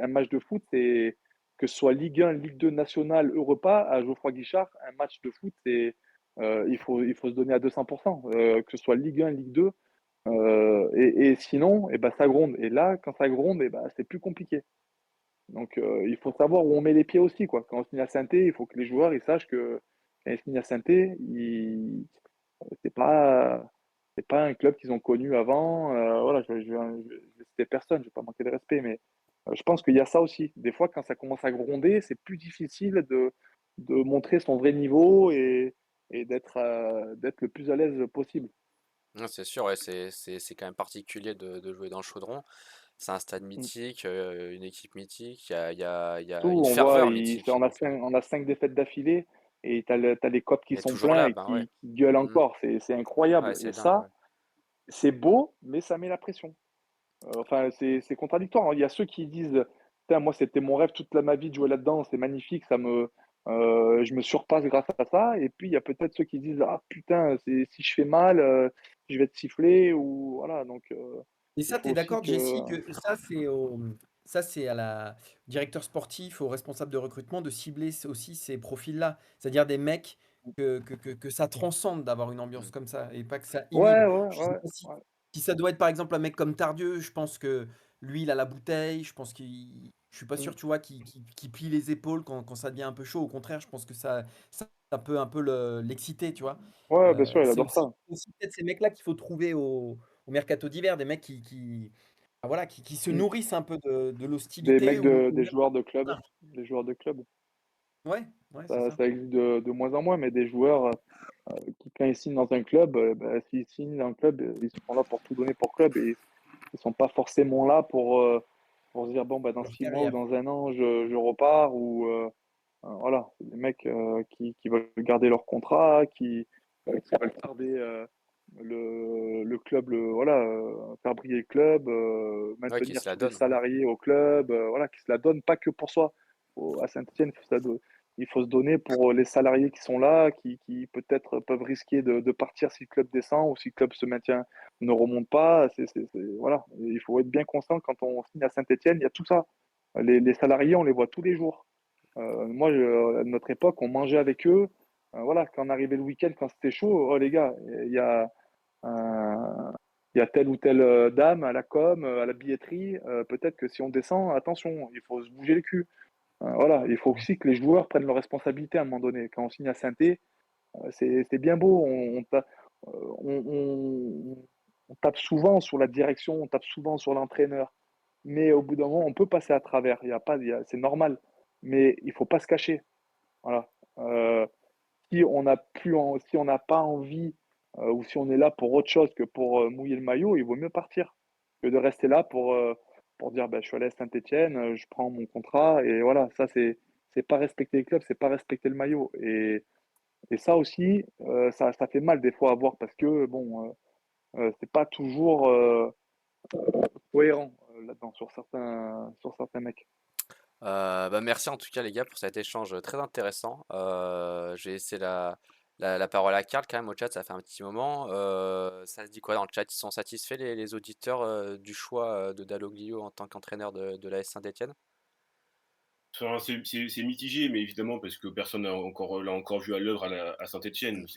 un match de foot, c'est que ce soit Ligue 1, Ligue 2 nationale, Europa, à Geoffroy Guichard, un match de foot, il faut se donner à 200%, que ce soit Ligue 1, Ligue 2, et sinon, eh ben, ça gronde. Et là, quand ça gronde, eh ben, c'est plus compliqué. Donc, il faut savoir où on met les pieds aussi, quoi. Quand on signe à Saint-Étienne, il faut que les joueurs ils sachent que quand ils signent à Saint-Étienne, c'est pas, c'est pas un club qu'ils ont connu avant. Voilà, je vais citer personne, je vais pas manquer de respect, mais je pense qu'il y a ça aussi. Des fois, quand ça commence à gronder, c'est plus difficile de montrer son vrai niveau et d'être le plus à l'aise possible. non, c'est sûr, ouais, c'est quand même particulier de jouer dans le Chaudron. C'est un stade Mm. mythique, une équipe mythique, il y a Surtout, une on voit, ferveur mythique. Donc, on a 5 défaites d'affilée et t'as les copes qui il est sont toujours pleins là, et ben ouais. qui gueulent Mm. encore. C'est Ouais, incroyable. Et c'est dingue, ça, ouais. c'est beau, mais ça met la pression. Enfin, c'est contradictoire, hein. Il y a ceux qui disent, putain, moi, c'était mon rêve toute ma vie de jouer là-dedans, c'est magnifique, je me surpasse grâce à ça. Et puis, il y a peut-être ceux qui disent, ah putain, si je fais mal, je vais être sifflé ou voilà. Donc, Et il ça, faut tu es aussi d'accord, que. Jessie, que ça, c'est à la directeur sportif, au responsable de recrutement de cibler aussi ces profils-là. C'est-à-dire des mecs que ça transcende d'avoir une ambiance Mm. comme ça et pas que ça inhibe. Ouais, ouais, Je sais ouais, pas si, ouais. si ça doit être par exemple un mec comme Tardieu, je pense que lui, il a la bouteille. Je pense je suis pas Mm. sûr, tu vois, qu'il plie les épaules quand ça devient un peu chaud. Au contraire, je pense que ça peut un peu l'exciter, tu vois. Ouais, bien sûr, il C'est adore aussi, ça. aussi peut-être ces mecs-là qu'il faut trouver au mercato d'hiver, des mecs voilà, qui se Mm. nourrissent un peu de Des l'hostilité mecs ou des même joueurs de club, voilà. des joueurs de club. Ouais, ouais, c'est Ça, ça. ça existe de moins en moins, mais des joueurs qui, quand ils signent dans un club, bah, s'ils signent dans un club, ils sont là pour tout donner pour le club et ils sont pas forcément là pour se dire, bon, bah, dans Leur 6 mois ou carrière. dans un an, je repars ou voilà. C'est des mecs qui veulent garder leur contrat, qui veulent garder le club, voilà, faire briller le club, Ouais, qui maintenir se la tous les donne. salariés au club, voilà, qui se la donnent pas que pour soi. À Saint-Étienne, il faut se donner pour les salariés qui sont là, qui peut-être peuvent risquer de partir si le club descend ou si le club se maintient, ne remonte pas. Voilà. Il faut être bien conscient quand on signe à Saint-Étienne, il y a tout ça. Les salariés, on les voit tous les jours. Moi, à notre époque, on mangeait avec eux. Voilà, quand on arrivait le week-end, quand c'était chaud, oh les gars, euh, il y a telle ou telle dame à la com, à la billetterie. Peut-être que si on descend, attention, il faut se bouger le cul. Voilà, il faut aussi que les joueurs prennent leurs responsabilités à un moment donné. Quand on signe à Saint-Étienne, c'est bien beau. On tape souvent sur la direction, on tape souvent sur l'entraîneur. Mais au bout d'un moment, on peut passer à travers. Il y a pas, c'est normal. Mais il faut pas se cacher. Voilà. Si on n'a pas envie ou si on est là pour autre chose que pour mouiller le maillot, il vaut mieux partir que de rester là pour dire bah, je suis allé à Saint-Etienne, je prends mon contrat et voilà, ça c'est pas respecter le club, c'est pas respecter le maillot. Et ça aussi, ça fait mal des fois à voir parce que bon, c'est pas toujours cohérent là-dedans sur certains mecs. Bah merci en tout cas les gars pour cet échange très intéressant. J'ai laissé la parole à Karl quand même au chat, ça fait un petit moment. Ça se dit quoi dans le chat? Ils sont satisfaits les auditeurs du choix de Dalloglio en tant qu'entraîneur de l'AS Saint-Étienne? Enfin, c'est mitigé, mais évidemment, parce que personne l'a encore vu à l'œuvre à Saint-Etienne.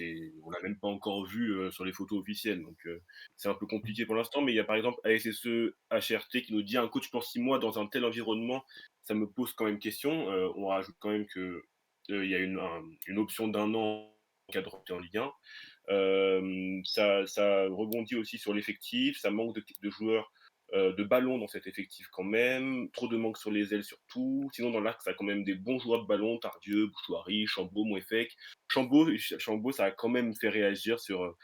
On l'a même pas encore vu sur les photos officielles. Donc, c'est un peu compliqué pour l'instant. Mais il y a par exemple ASSE HRT qui nous dit un coach pour 6 mois dans un tel environnement, ça me pose quand même question. On rajoute quand même que il y a une option d'1 an en cas de remontée en Ligue 1. Ça rebondit aussi sur l'effectif, ça manque de joueurs, de ballon dans cet effectif quand même, trop de manque sur les ailes surtout. Sinon dans l'axe, ça a quand même des bons joueurs de ballon, Tardieu, Bouchouari, Chambaud, Mouefek. Chambaud, ça a quand même fait réagir sur,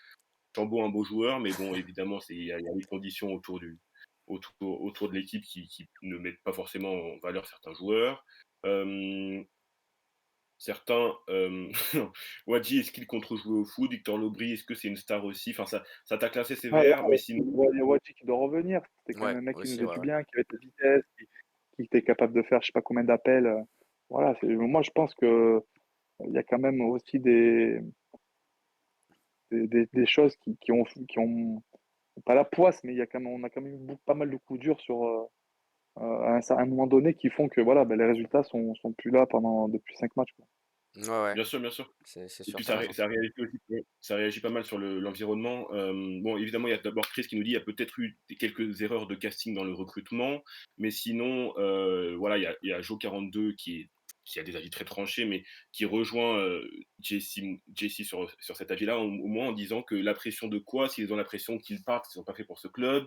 Chambaud, un beau joueur, mais bon évidemment il y a les conditions autour de l'équipe qui ne mettent pas forcément en valeur certains joueurs. Hem Certains, Wadji, est-ce qu'il compte rejouer au foot? Victor Lobry, est-ce que c'est une star aussi? Enfin, ça tacle assez Ouais, sévère, mais sinon il y a Wadji qui doit revenir. C'était quand même Ouais, un mec qui nous aussi, faisait ouais, du ouais. bien, qui avait de la vitesse, qui était capable de faire je sais pas combien d'appels. Voilà, moi je pense que il y a quand même aussi des choses qui ont pas la poisse, mais on a quand même eu pas mal de coups durs à un moment donné qui font que voilà, ben, les résultats sont plus là depuis 5 matchs, quoi. Ouais, ouais, bien sûr, bien sûr. c'est Et sûr, puis t'as raison. ça réagit aussi, ça réagit pas mal sur l'environnement. Bon, évidemment, il y a d'abord Chris qui nous dit: «Il y a peut-être eu quelques erreurs de casting dans le recrutement», mais sinon, voilà, il y a Jo42 qui a des avis très tranchés, mais qui rejoint, Jesse sur cet avis-là, au moins en disant que la pression de quoi? S'ils ont la pression qu'ils partent, ils sont pas faits pour ce club,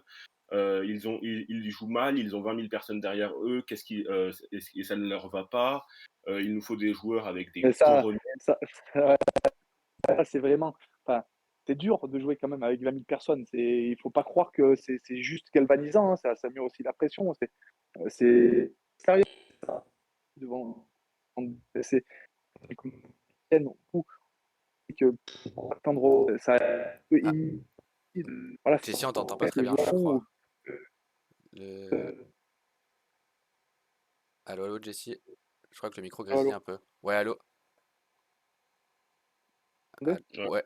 ils jouent mal, ils ont 20 000 personnes derrière eux, et ça ne leur va pas, il nous faut des joueurs avec Mais des ça cojones. ça ça c'est vraiment enfin, c'est dur de jouer quand même avec 20 000 personnes. Il faut pas croire que c'est juste galvanisant, hein, ça met aussi la pression. C'est sérieux ça, devant c'est ou que pour attendre ça Ah, voilà, c'est Jessie, on t'entend pas ils très bien, je joueront, crois. Le... Allô, allô, Jessie? Je crois que le micro grésille allô? un peu. Ouais, allô? Attendez? Ouais, Ouais,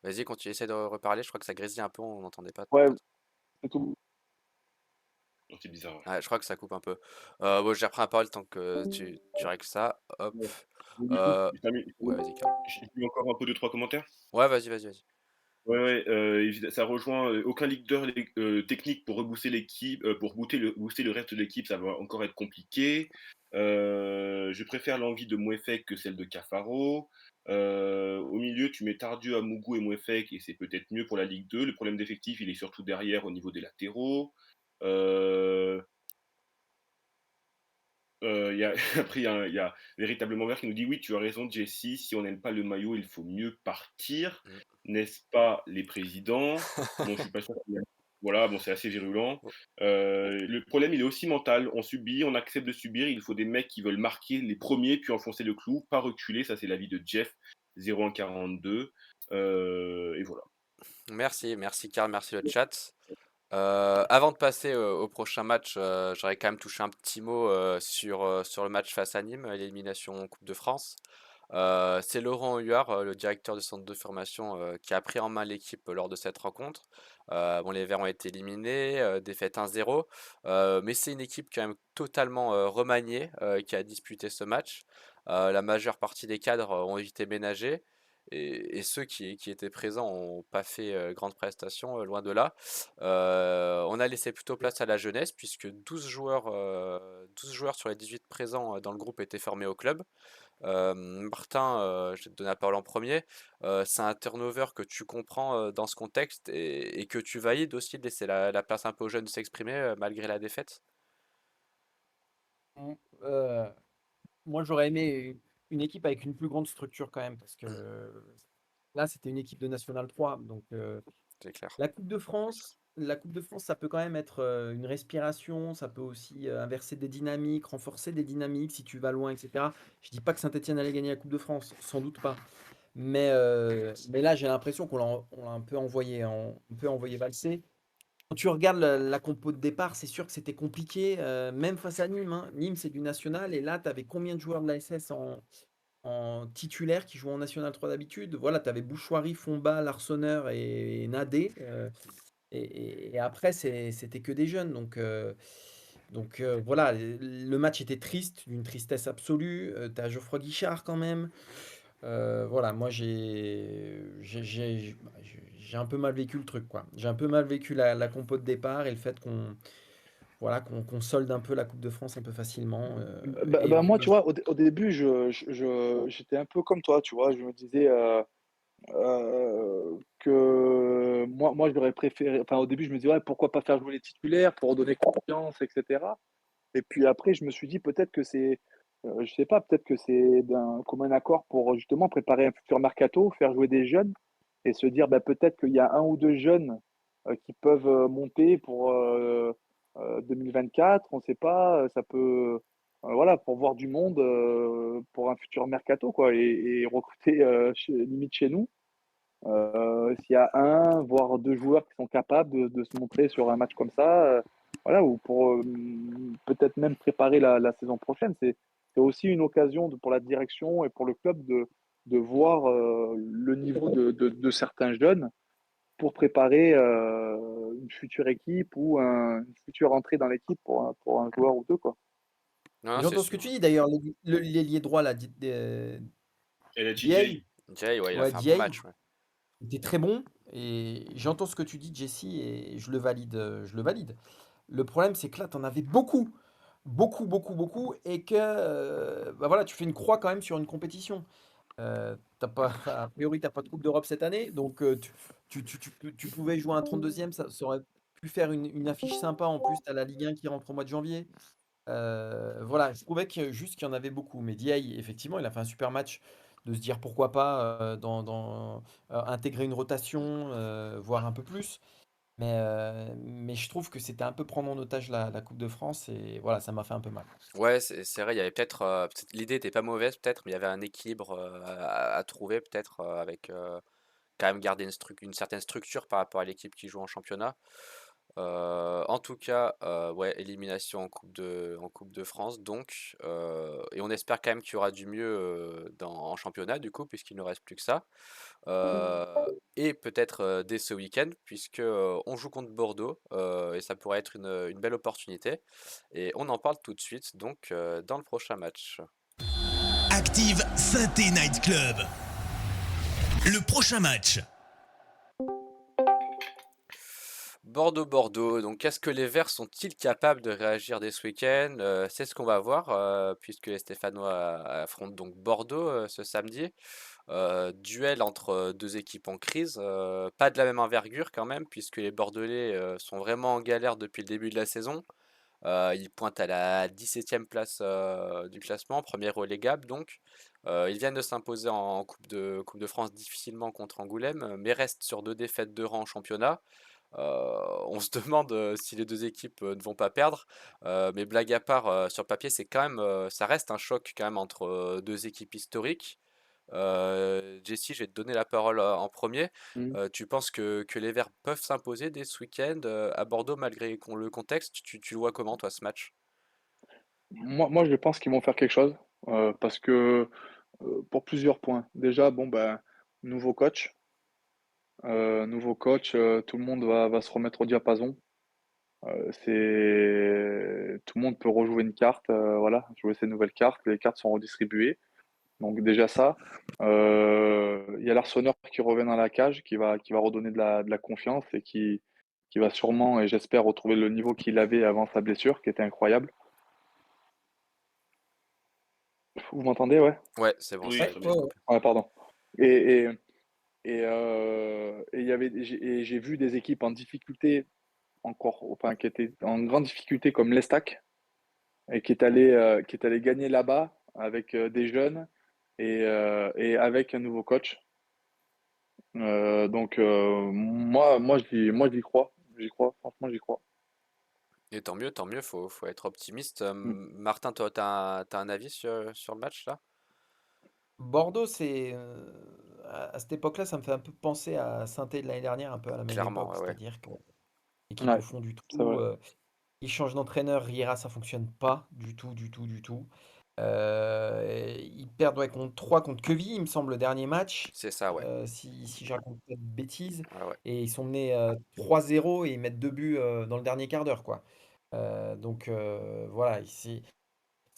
vas-y, continue, essaie de reparler, je crois que ça grésille un peu, on n'entendait pas, Ouais, pas trop. c'est tout. non, c'est bizarre, ouais. Ouais, je crois que ça coupe un peu. Bon, je reprends la parole tant que tu règles ça. Hop. Ouais. Donc du coup, Euh, ouais, vas-y, Karl. je lis encore un peu 2-3 commentaires? Ouais, vas-y, vas-y, vas-y. Ouais, ouais, ça rejoint, aucun leader technique pour rebooster l'équipe, pour booster le reste de l'équipe, ça va encore être compliqué. Je préfère l'envie de Mouefek que celle de Cafaro. Au milieu, tu mets Tardieu, Amougou et Mouefek et c'est peut-être mieux pour la Ligue 2. Le problème d'effectif, il est surtout derrière au niveau des latéraux. Heu il y a après il y a Véritablement Vert qui nous dit: «Oui, tu as raison Jessie, si on n'aime pas le maillot, il faut mieux partir. Mm. N'est-ce pas les présidents?» Bon, je suis pas sûr qu'il voilà, bon, c'est assez virulent. Le problème, il est aussi mental. On subit, on accepte de subir, il faut des mecs qui veulent marquer les premiers puis enfoncer le clou, pas reculer. Ça, c'est l'avis de Jeff 0142, et voilà. Merci, merci Karl, merci le chat. Avant de passer au prochain match, j'aurais quand même touché un petit mot sur le match face à Nîmes, l'élimination en Coupe de France. C'est Laurent Huard, le directeur du centre de formation, qui a pris en main l'équipe lors de cette rencontre. Bon, les Verts ont été éliminés, défaite 1-0, mais c'est une équipe quand même totalement remaniée qui a disputé ce match. La majeure partie des cadres ont été ménagés. Et ceux qui étaient présents n'ont pas fait grande prestation, loin de là. On a laissé plutôt place à la jeunesse, puisque 12 joueurs sur les 18 présents dans le groupe étaient formés au club. Martin, je vais te donner la parole en premier. C'est un turnover que tu comprends dans ce contexte et que tu valides aussi de laisser la place un peu aux jeunes de s'exprimer malgré la défaite. Euh, Moi, j'aurais aimé une équipe avec une plus grande structure quand même, parce que Mm, là, c'était une équipe de National 3. Donc, c'est clair. la Coupe de France, ça peut quand même être une respiration, ça peut aussi inverser des dynamiques, renforcer des dynamiques si tu vas loin, etc. Je dis pas que Saint-Etienne allait gagner la Coupe de France, sans doute pas. Mais là, j'ai l'impression qu'on l'a un peu envoyé valser. Quand tu regardes la compo de départ, c'est sûr que c'était compliqué, même face à Nîmes, hein. Nîmes, c'est du national, et là, tu avais combien de joueurs de la SS en titulaire qui jouent en National 3 d'habitude? Voilà, tu avais Bouchoirie, Fomba, Larsonneur et Nadé. Et après, c'était que des jeunes. Donc, voilà, le match était triste, d'une tristesse absolue. Tu as Geoffroy Guichard quand même. Voilà, moi j'ai un peu mal vécu le truc, quoi. J'ai un peu mal vécu la compo de départ et le fait voilà, qu'on solde un peu la Coupe de France un peu facilement. Moi, tu vois, au début, j'étais un peu comme toi, tu vois. Je me disais que moi j'aurais préféré. Enfin, au début, je me disais, ouais, pourquoi pas faire jouer les titulaires pour donner confiance, etc. Et puis après, je me suis dit, peut-être que c'est, je sais pas, peut-être que c'est d'un commun accord pour justement préparer un futur mercato, faire jouer des jeunes et se dire, peut-être qu'il y a un ou deux jeunes qui peuvent monter pour 2024, on ne sait pas, ça peut, voilà, pour voir du monde pour un futur mercato, quoi, et recruter limite chez nous. S'il y a un, voire deux joueurs qui sont capables de se montrer sur un match comme ça, voilà, ou pour peut-être même préparer la saison prochaine, c'est aussi une occasion pour la direction et pour le club de voir le niveau de certains jeunes pour préparer une future équipe ou une future entrée dans l'équipe pour un joueur ou deux, quoi. Non, c'est J'entends ce que sûr. tu dis d'ailleurs, l'ailier droit là, Et la Diaye, DJ. Jay, ouais, il a ouais, fait un bon Diaye, match. Ouais. il était très bon et j'entends ce que tu dis, Jesse, et je le valide, je le valide. Le problème, c'est que là, tu en avais beaucoup, beaucoup, beaucoup, beaucoup, et que voilà, tu fais une croix quand même sur une compétition. T'as pas, enfin, a priori, t'as pas de Coupe d'Europe cette année, donc tu pouvais jouer un 32e, ça aurait pu faire une affiche sympa. En plus, tu as la Ligue 1 qui rentre au mois de janvier. Voilà, je trouvais que juste qu'il y en avait beaucoup. Mais Diaye, effectivement, il a fait un super match de se dire pourquoi pas intégrer une rotation, voire un peu plus. Mais je trouve que c'était un peu prendre en otage la Coupe de France et voilà, ça m'a fait un peu mal. Ouais, c'est vrai, il y avait l'idée était pas mauvaise peut-être, mais il y avait un équilibre à trouver peut-être avec quand même garder une certaine structure par rapport à l'équipe qui joue en championnat. En tout cas, ouais, élimination en Coupe de France, donc, et on espère quand même qu'il y aura du mieux en championnat, du coup, puisqu'il ne reste plus que ça. Et peut-être dès ce week-end, puisque on joue contre Bordeaux, et ça pourrait être une belle opportunité. Et on en parle tout de suite, donc, dans le prochain match. Active Saint-Étienne Night Club. Le prochain match. Bordeaux-Bordeaux, donc est-ce que les Verts sont-ils capables de réagir dès ce week-end? C'est ce qu'on va voir, puisque les Stéphanois affrontent donc Bordeaux ce samedi. Duel entre deux équipes en crise, pas de la même envergure quand même, puisque les Bordelais sont vraiment en galère depuis le début de la saison. Ils pointent à la 17e place du classement, premier relégable donc. Ils viennent de s'imposer en Coupe de France difficilement contre Angoulême, mais restent sur deux défaites de rang en championnat. On se demande si les deux équipes ne vont pas perdre, mais blague à part, sur papier, c'est quand même, ça reste un choc quand même entre deux équipes historiques. Jessie, je vais te donner la parole en premier. Mhm. Tu penses que les Verts peuvent s'imposer dès ce week-end à Bordeaux malgré le contexte? Tu le vois comment toi ce match? Moi, je pense qu'ils vont faire quelque chose parce que pour plusieurs points. Déjà, bon, nouveau coach. Tout le monde va se remettre au diapason. Tout le monde peut rejouer une carte, voilà, jouer ses nouvelles cartes. Les cartes sont redistribuées. Donc déjà ça. Il y a l'Arseneur qui revient dans la cage, qui va redonner de la confiance et qui va sûrement, et j'espère, retrouver le niveau qu'il avait avant sa blessure, qui était incroyable. Vous m'entendez, ouais? Ouais, c'est bon, Oui, ça a Ouais, très été bien. ouais, ouais. coupé. Ouais, pardon. Et, et, j'ai vu des équipes en difficulté encore, enfin, qui étaient en grande difficulté comme l'Estac et qui est allé gagner là-bas avec des jeunes et avec un nouveau coach. Donc moi j'y crois, franchement j'y crois. Et tant mieux, faut être optimiste. Mm. Martin, toi, t'as un avis sur le match là? Bordeaux, à cette époque-là, ça me fait un peu penser à Saint-Étienne de l'année dernière, un peu à la même Clairement, époque, ouais, ouais. c'est-à-dire que l'équipe au Ouais, fond du c'est trou, vrai. ils changent d'entraîneur, Riera, ça fonctionne pas du tout, du tout, du tout. Ils perdent ouais, contre 3 contre Queville, il me semble, le dernier match, C'est ça, ouais. si je raconte pas de bêtises. Ouais, ouais. Et ils sont menés 3-0 et ils mettent 2 buts dans le dernier quart d'heure, quoi. Donc voilà, c'est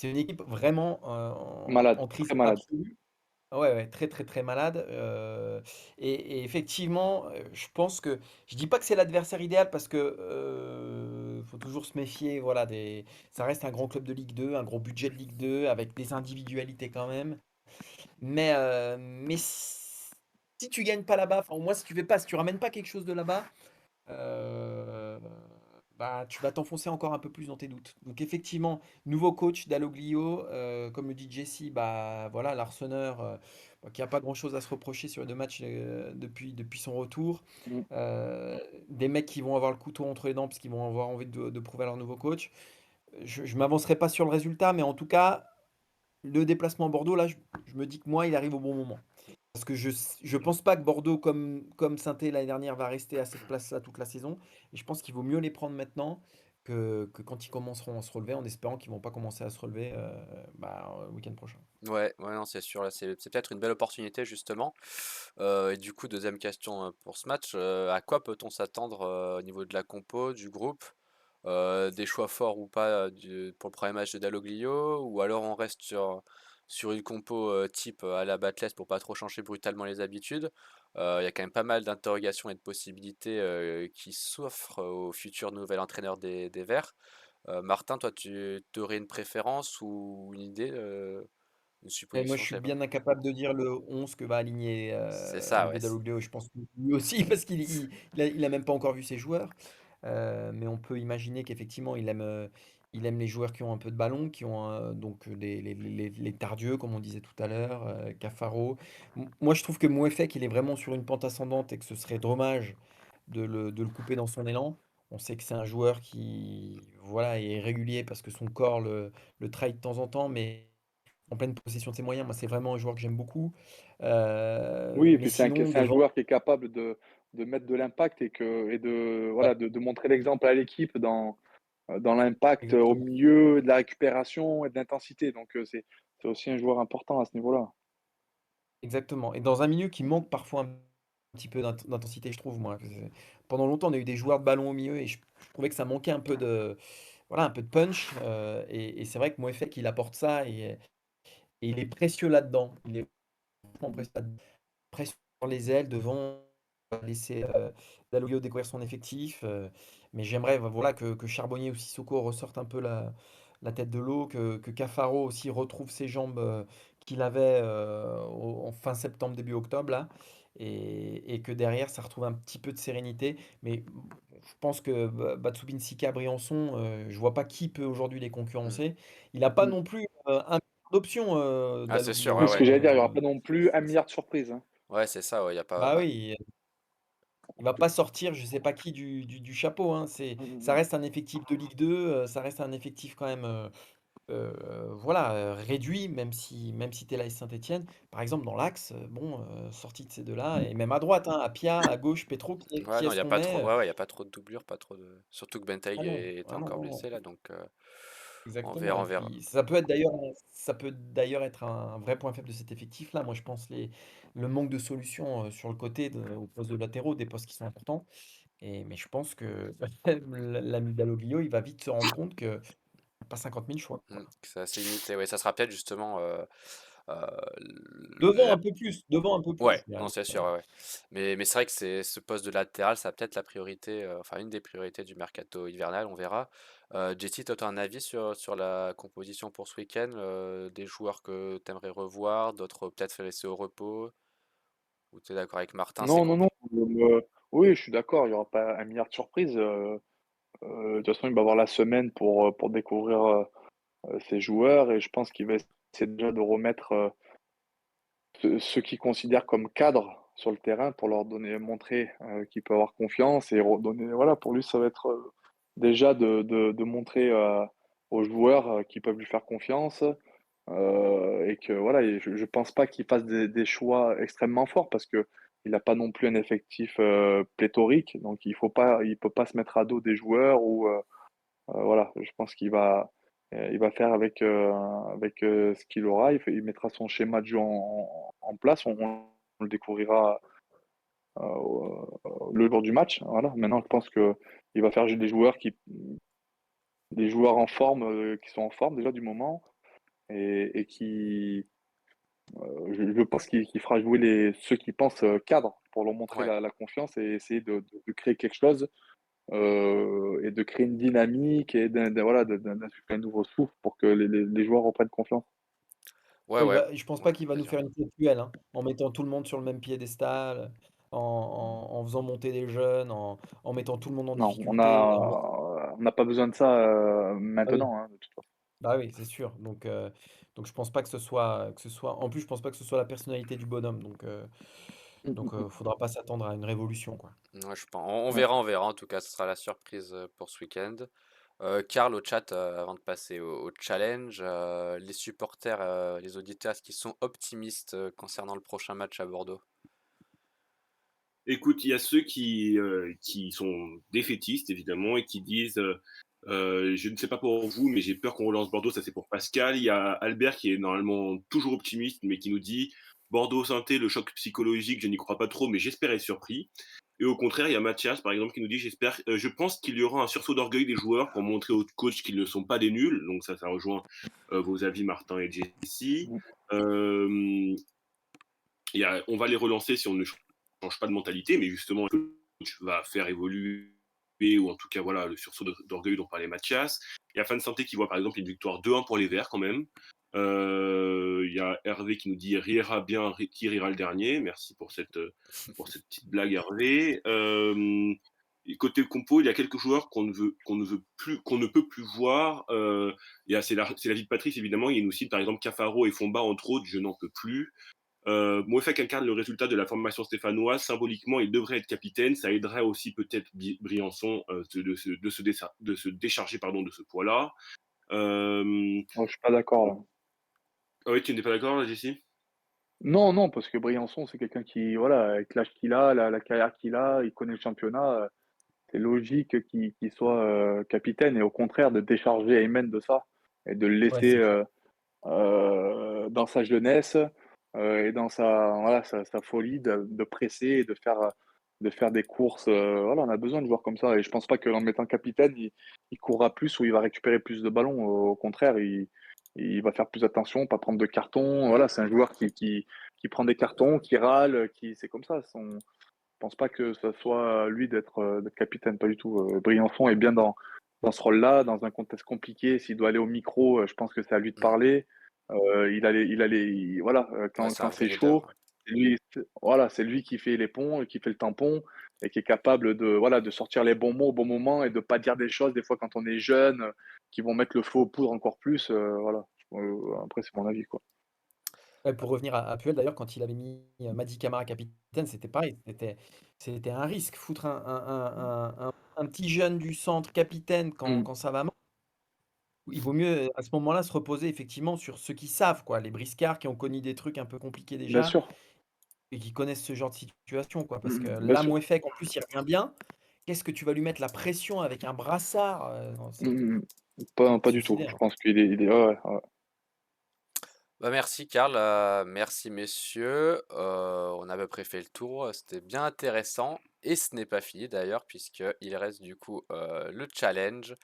une équipe vraiment Malade, en très crise malade. absolue. Ouais, ouais, très, très, très malade. Et effectivement, je pense que je dis pas que c'est l'adversaire idéal parce que faut toujours se méfier. Voilà, ça reste un grand club de Ligue 2, un gros budget de Ligue 2, avec des individualités quand même. Mais si tu gagnes pas là-bas, enfin, au moins si tu fais pas, si tu ramènes pas quelque chose de là-bas, euh, bah, tu vas t'enfoncer encore un peu plus dans tes doutes. Donc effectivement, nouveau coach Dalloglio, comme le dit Jesse, bah voilà, l'Arseneur, bah, qui a pas grand-chose à se reprocher sur les 2 matchs depuis son retour. Mm. Des mecs qui vont avoir le couteau entre les dents parce qu'ils vont avoir envie de prouver à leur nouveau coach. Je m'avancerai pas sur le résultat, mais en tout cas, le déplacement à Bordeaux, là, je me dis que moi, il arrive au bon moment. Parce que je pense pas que Bordeaux, comme Saint-Étienne l'année dernière, va rester à cette place-là toute la saison. Et je pense qu'il vaut mieux les prendre maintenant que quand ils commenceront à se relever, en espérant qu'ils vont pas commencer à se relever le week-end prochain. Ouais, ouais, non, c'est sûr, là, c'est peut-être une belle opportunité, justement. Et du coup, deuxième question pour ce match, à quoi peut-on s'attendre au niveau de la compo, du groupe? Des choix forts ou pas pour le premier match de Dalloglio, ou alors on reste sur une compo type à la Batles pour pas trop changer brutalement les habitudes. Il y a quand même pas mal d'interrogations et de possibilités qui s'offrent au futur nouvel entraîneur des Verts. Martin, toi, tu aurais une préférence ou une idée, une Et moi, je supposition, je suis sais pas. bien incapable de dire le 11 que va aligner C'est ça, Olivier ouais. Dalloglio. Je pense que lui aussi, parce qu'il a même pas encore vu ses joueurs. Mais on peut imaginer qu'effectivement, il aime les joueurs qui ont un peu de ballon, qui ont donc les Tardieu, comme on disait tout à l'heure, Cafaro. Moi, je trouve que Mouefek, il est vraiment sur une pente ascendante et que ce serait dommage de le couper dans son élan. On sait que c'est un joueur qui voilà, est régulier parce que son corps le trahit de temps en temps, mais en pleine possession de ses moyens, moi, c'est vraiment un joueur que j'aime beaucoup. Oui, et Mais puis sinon, c'est un devant, joueur qui est capable de mettre de l'impact et de, ouais, voilà, de montrer l'exemple à l'équipe dans l'impact au exactement. milieu de la récupération et de l'intensité. Donc, c'est aussi un joueur important à ce niveau-là. Exactement. Et dans un milieu qui manque parfois un petit peu d'intensité, je trouve, moi. Pendant longtemps, on a eu des joueurs de ballon au milieu et je trouvais que ça manquait voilà, un peu de punch. Et c'est vrai que Moefek, il apporte ça et il est précieux là-dedans. Il est vraiment précieux là-dedans. Pression sur les ailes devant, on va laisser Dalloglio découvrir son effectif. Mais j'aimerais voilà, que Charbonnier ou Sissoko ressortent un peu la tête de l'eau, que Cafaro aussi retrouve ses jambes qu'il avait en fin septembre, début octobre, là, et que derrière, ça retrouve un petit peu de sérénité. Mais je pense que Batsubin Sika, Briançon, je vois pas qui peut aujourd'hui les Mm. concurrencer. Il n'a pas Mm. non plus un million d'options, Ah, c'est sûr, Dalloglio, ouais, Oui, ce ouais. que hein. j'allais dire, il n'y aura pas non plus un milliard de surprises, hein. Ouais, c'est ça, ouais, y a pas. Bah oui, il va pas sortir je sais pas qui du chapeau, hein. Mm, mm, Ça mm. reste un effectif de Ligue 2, ça reste un effectif quand même voilà, réduit, même si tu es l'AS Saint-Étienne. Par exemple, dans l'axe, bon, sorti de ces deux-là, et même à droite, hein, Apia, à gauche, Petro, Ouais, qui non, est-ce y a qu'on pas met? trop, ouais, ouais, y a pas trop de doublure, pas trop de. Surtout que Bentaïg Ah non, était ah non, encore non, non. blessé là, donc on verra, Exactement. on Et verra. puis ça peut d'ailleurs être un vrai point faible de cet effectif-là. Moi, je pense le manque de solutions sur le côté, au poste de latéraux, des postes qui sont importants. Mais je pense que l'ami Dalloglio, il va vite se rendre compte que pas 50 000 choix, quoi. C'est assez limité. Ouais, ça sera peut-être justement euh, Devant la. un peu plus, devant un peu plus, Ouais, je dirais. non, c'est sûr, ouais, ouais. Mais c'est vrai que c'est ce poste de latéral, ça peut être la priorité, enfin une des priorités du mercato hivernal, on verra. Jessie, toi, tu as un avis sur la composition pour ce week-end, des joueurs que tu aimerais revoir, d'autres peut-être laisser au repos, ou tu es d'accord avec Martin, c'est Non, non, compliqué. non. Oui, je suis d'accord, il n'y aura pas un milliard de surprises. De toute façon, il va avoir la semaine pour découvrir ses joueurs et je pense qu'il va essayer déjà de remettre ceux qu'il considère comme cadres sur le terrain pour leur donner, montrer qu'il peut avoir confiance et redonner. Voilà, pour lui, ça va être déjà de montrer aux joueurs qu'ils peuvent lui faire confiance et que voilà, et je pense pas qu'il fasse des choix extrêmement forts parce que il n'a pas non plus un effectif pléthorique, donc il peut pas se mettre à dos des joueurs ou voilà, je pense il va faire avec ce qu'il aura. Il mettra son schéma de jeu en place. On le découvrira le jour du match. Voilà. Maintenant, je pense que il va faire jouer des joueurs en forme, qui sont en forme déjà du moment et qui, je pense qu'il fera jouer ceux qui pensent cadre pour leur montrer Ouais. la confiance et essayer de créer quelque chose et de créer une dynamique et voilà, d'insuffler un nouveau souffle pour que les joueurs reprennent confiance. Ouais, ouais, Je pense pas qu'il va vas-y, nous faire une fête cruelle, hein, en mettant tout le monde sur le même piédestal, en faisant monter des jeunes, en mettant tout le monde en Non, difficulté. on n'a pas besoin de ça Ah oui, maintenant, hein, de toute façon. bah oui, c'est sûr. Donc je pense pas que ce soit. En plus, je pense pas que ce soit la personnalité du bonhomme. Mm, mm, mm. Faudra pas s'attendre à une révolution, quoi. ouais, je pense. On Ouais. verra, on verra. En tout cas, ce sera la surprise pour ce week-end. Karl, au chat, avant de passer au challenge, les supporters, les auditeurs, est-ce qu'ils sont optimistes concernant le prochain match à Bordeaux? Écoute, il y a ceux qui sont défaitistes, évidemment, et qui disent je ne sais pas pour vous, mais j'ai peur qu'on relance Bordeaux. Ça, c'est pour Pascal. Il y a Albert qui est normalement toujours optimiste, mais qui nous dit Bordeaux-Sainté, le choc psychologique, je n'y crois pas trop, mais j'espère être surpris. Et au contraire, il y a Mathias, par exemple, qui nous dit je pense qu'il y aura un sursaut d'orgueil des joueurs pour montrer aux coachs qu'ils ne sont pas des nuls. Donc ça rejoint vos avis, Martin et Jessie. Mm. Euh, on va les relancer si on ne change pas de mentalité, mais justement, le coach va faire évoluer, ou en tout cas, voilà, le sursaut d'orgueil dont parlait Mathias. Il y a Fan Santé qui voit par exemple une victoire 2-1 pour les Verts quand même. Il y a Hervé qui nous dit rira bien, qui rira le dernier. Merci pour cette petite blague, Hervé. Côté compo, il y a quelques joueurs qu'on ne peut plus voir. C'est la vie de Patrice évidemment. Il nous cite par exemple Cafaro et Fomba entre autres. Je n'en peux plus. Moefak incarne le résultat de la formation stéphanoise. Symboliquement, il devrait être capitaine. Ça aiderait aussi peut-être Briançon de se décharger de ce poids-là. Moi, je suis pas d'accord là. Ah oui, tu n'es pas d'accord, là, Jessie? Non, non, parce que Briançon, c'est quelqu'un qui, voilà, avec l'âge qu'il a, la carrière qu'il a, il connaît le championnat. C'est logique qu'il soit capitaine et au contraire de décharger Aymen de ça et de le Ouais, laisser c'est clair. dans sa jeunesse et dans sa folie de presser et de faire des courses. Voilà, on a besoin de joueurs comme ça et je pense pas que en le mettant capitaine, il courra plus ou il va récupérer plus de ballons. Au contraire, il va faire plus attention, pas prendre de cartons. Voilà, c'est un joueur qui prend des cartons, qui râle, c'est comme ça. Je pense pas que ce soit à lui d'être capitaine, pas du tout. Briançon est bien dans ce rôle-là, dans un contexte compliqué. S'il doit aller au micro, je pense que c'est à lui de Mm. parler. Voilà, Ouais, c'est un quand vrai c'est leader. chaud, voilà, c'est lui qui fait les ponts, qui fait le tampon et qui est capable voilà, de sortir les bons mots au bon moment et de pas dire des choses des fois quand on est jeune, qui vont mettre le feu aux poudres encore plus. Voilà. Après, c'est mon avis, quoi. Ouais, pour revenir à Puel, d'ailleurs, quand il avait mis Mady Camara capitaine, c'était pareil. C'était un risque. Foutre un petit jeune du centre capitaine Mm. quand ça va mal. Il vaut mieux, à ce moment-là, se reposer effectivement sur ceux qui savent, quoi. Les briscards qui ont connu des trucs un peu compliqués Bien déjà sûr. et qui connaissent ce genre de situation, quoi. Parce que Bien là, sûr. Mouefek, en plus, il revient bien. Qu'est-ce que tu vas lui mettre la pression avec un brassard? Non, Mm. c'est Pas du tout. Je suicidaire. pense qu'il est ouais, ouais. Bah, merci Karl, merci messieurs. On a à peu près fait le tour. C'était bien intéressant. Et ce n'est pas fini d'ailleurs, puisqu'il reste du coup le challenge.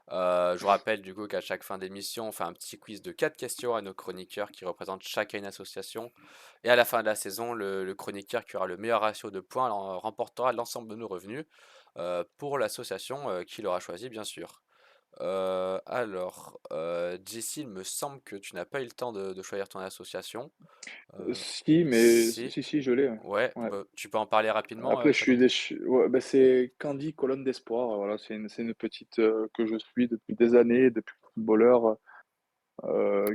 Je vous rappelle du coup qu'à chaque fin d'émission, on fait un petit quiz de 4 questions à nos chroniqueurs qui représentent chacun une association. Et à la fin de la saison, le chroniqueur qui aura le meilleur ratio de points remportera l'ensemble de nos revenus pour l'association qu'il aura choisi, bien sûr. Jessie, il me semble que tu n'as pas eu le temps de choisir ton association. Si, mais Si, si, je l'ai. Ouais. ouais, Ouais. bah, tu peux en parler rapidement, Après, présenter. ouais, bah, c'est Candy, colonne d'espoir. Voilà, c'est une petite que je suis depuis des années, depuis footballeur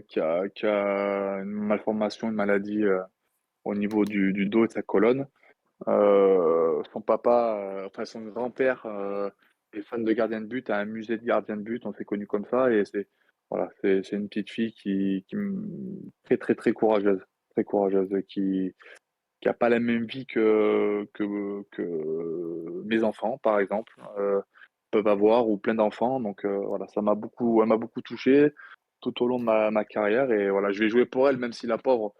qui a une malformation, une maladie au niveau du dos et de sa colonne. Son papa, enfin son grand-père est fan de gardien de but à un musée de gardien de but. On s'est connu comme ça et voilà, c'est une petite fille très très très courageuse, qui a pas la même vie que mes enfants, par exemple, peuvent avoir ou plein d'enfants. Donc voilà, elle m'a beaucoup touché tout au long de ma carrière et voilà, je vais jouer pour elle, même si la pauvre,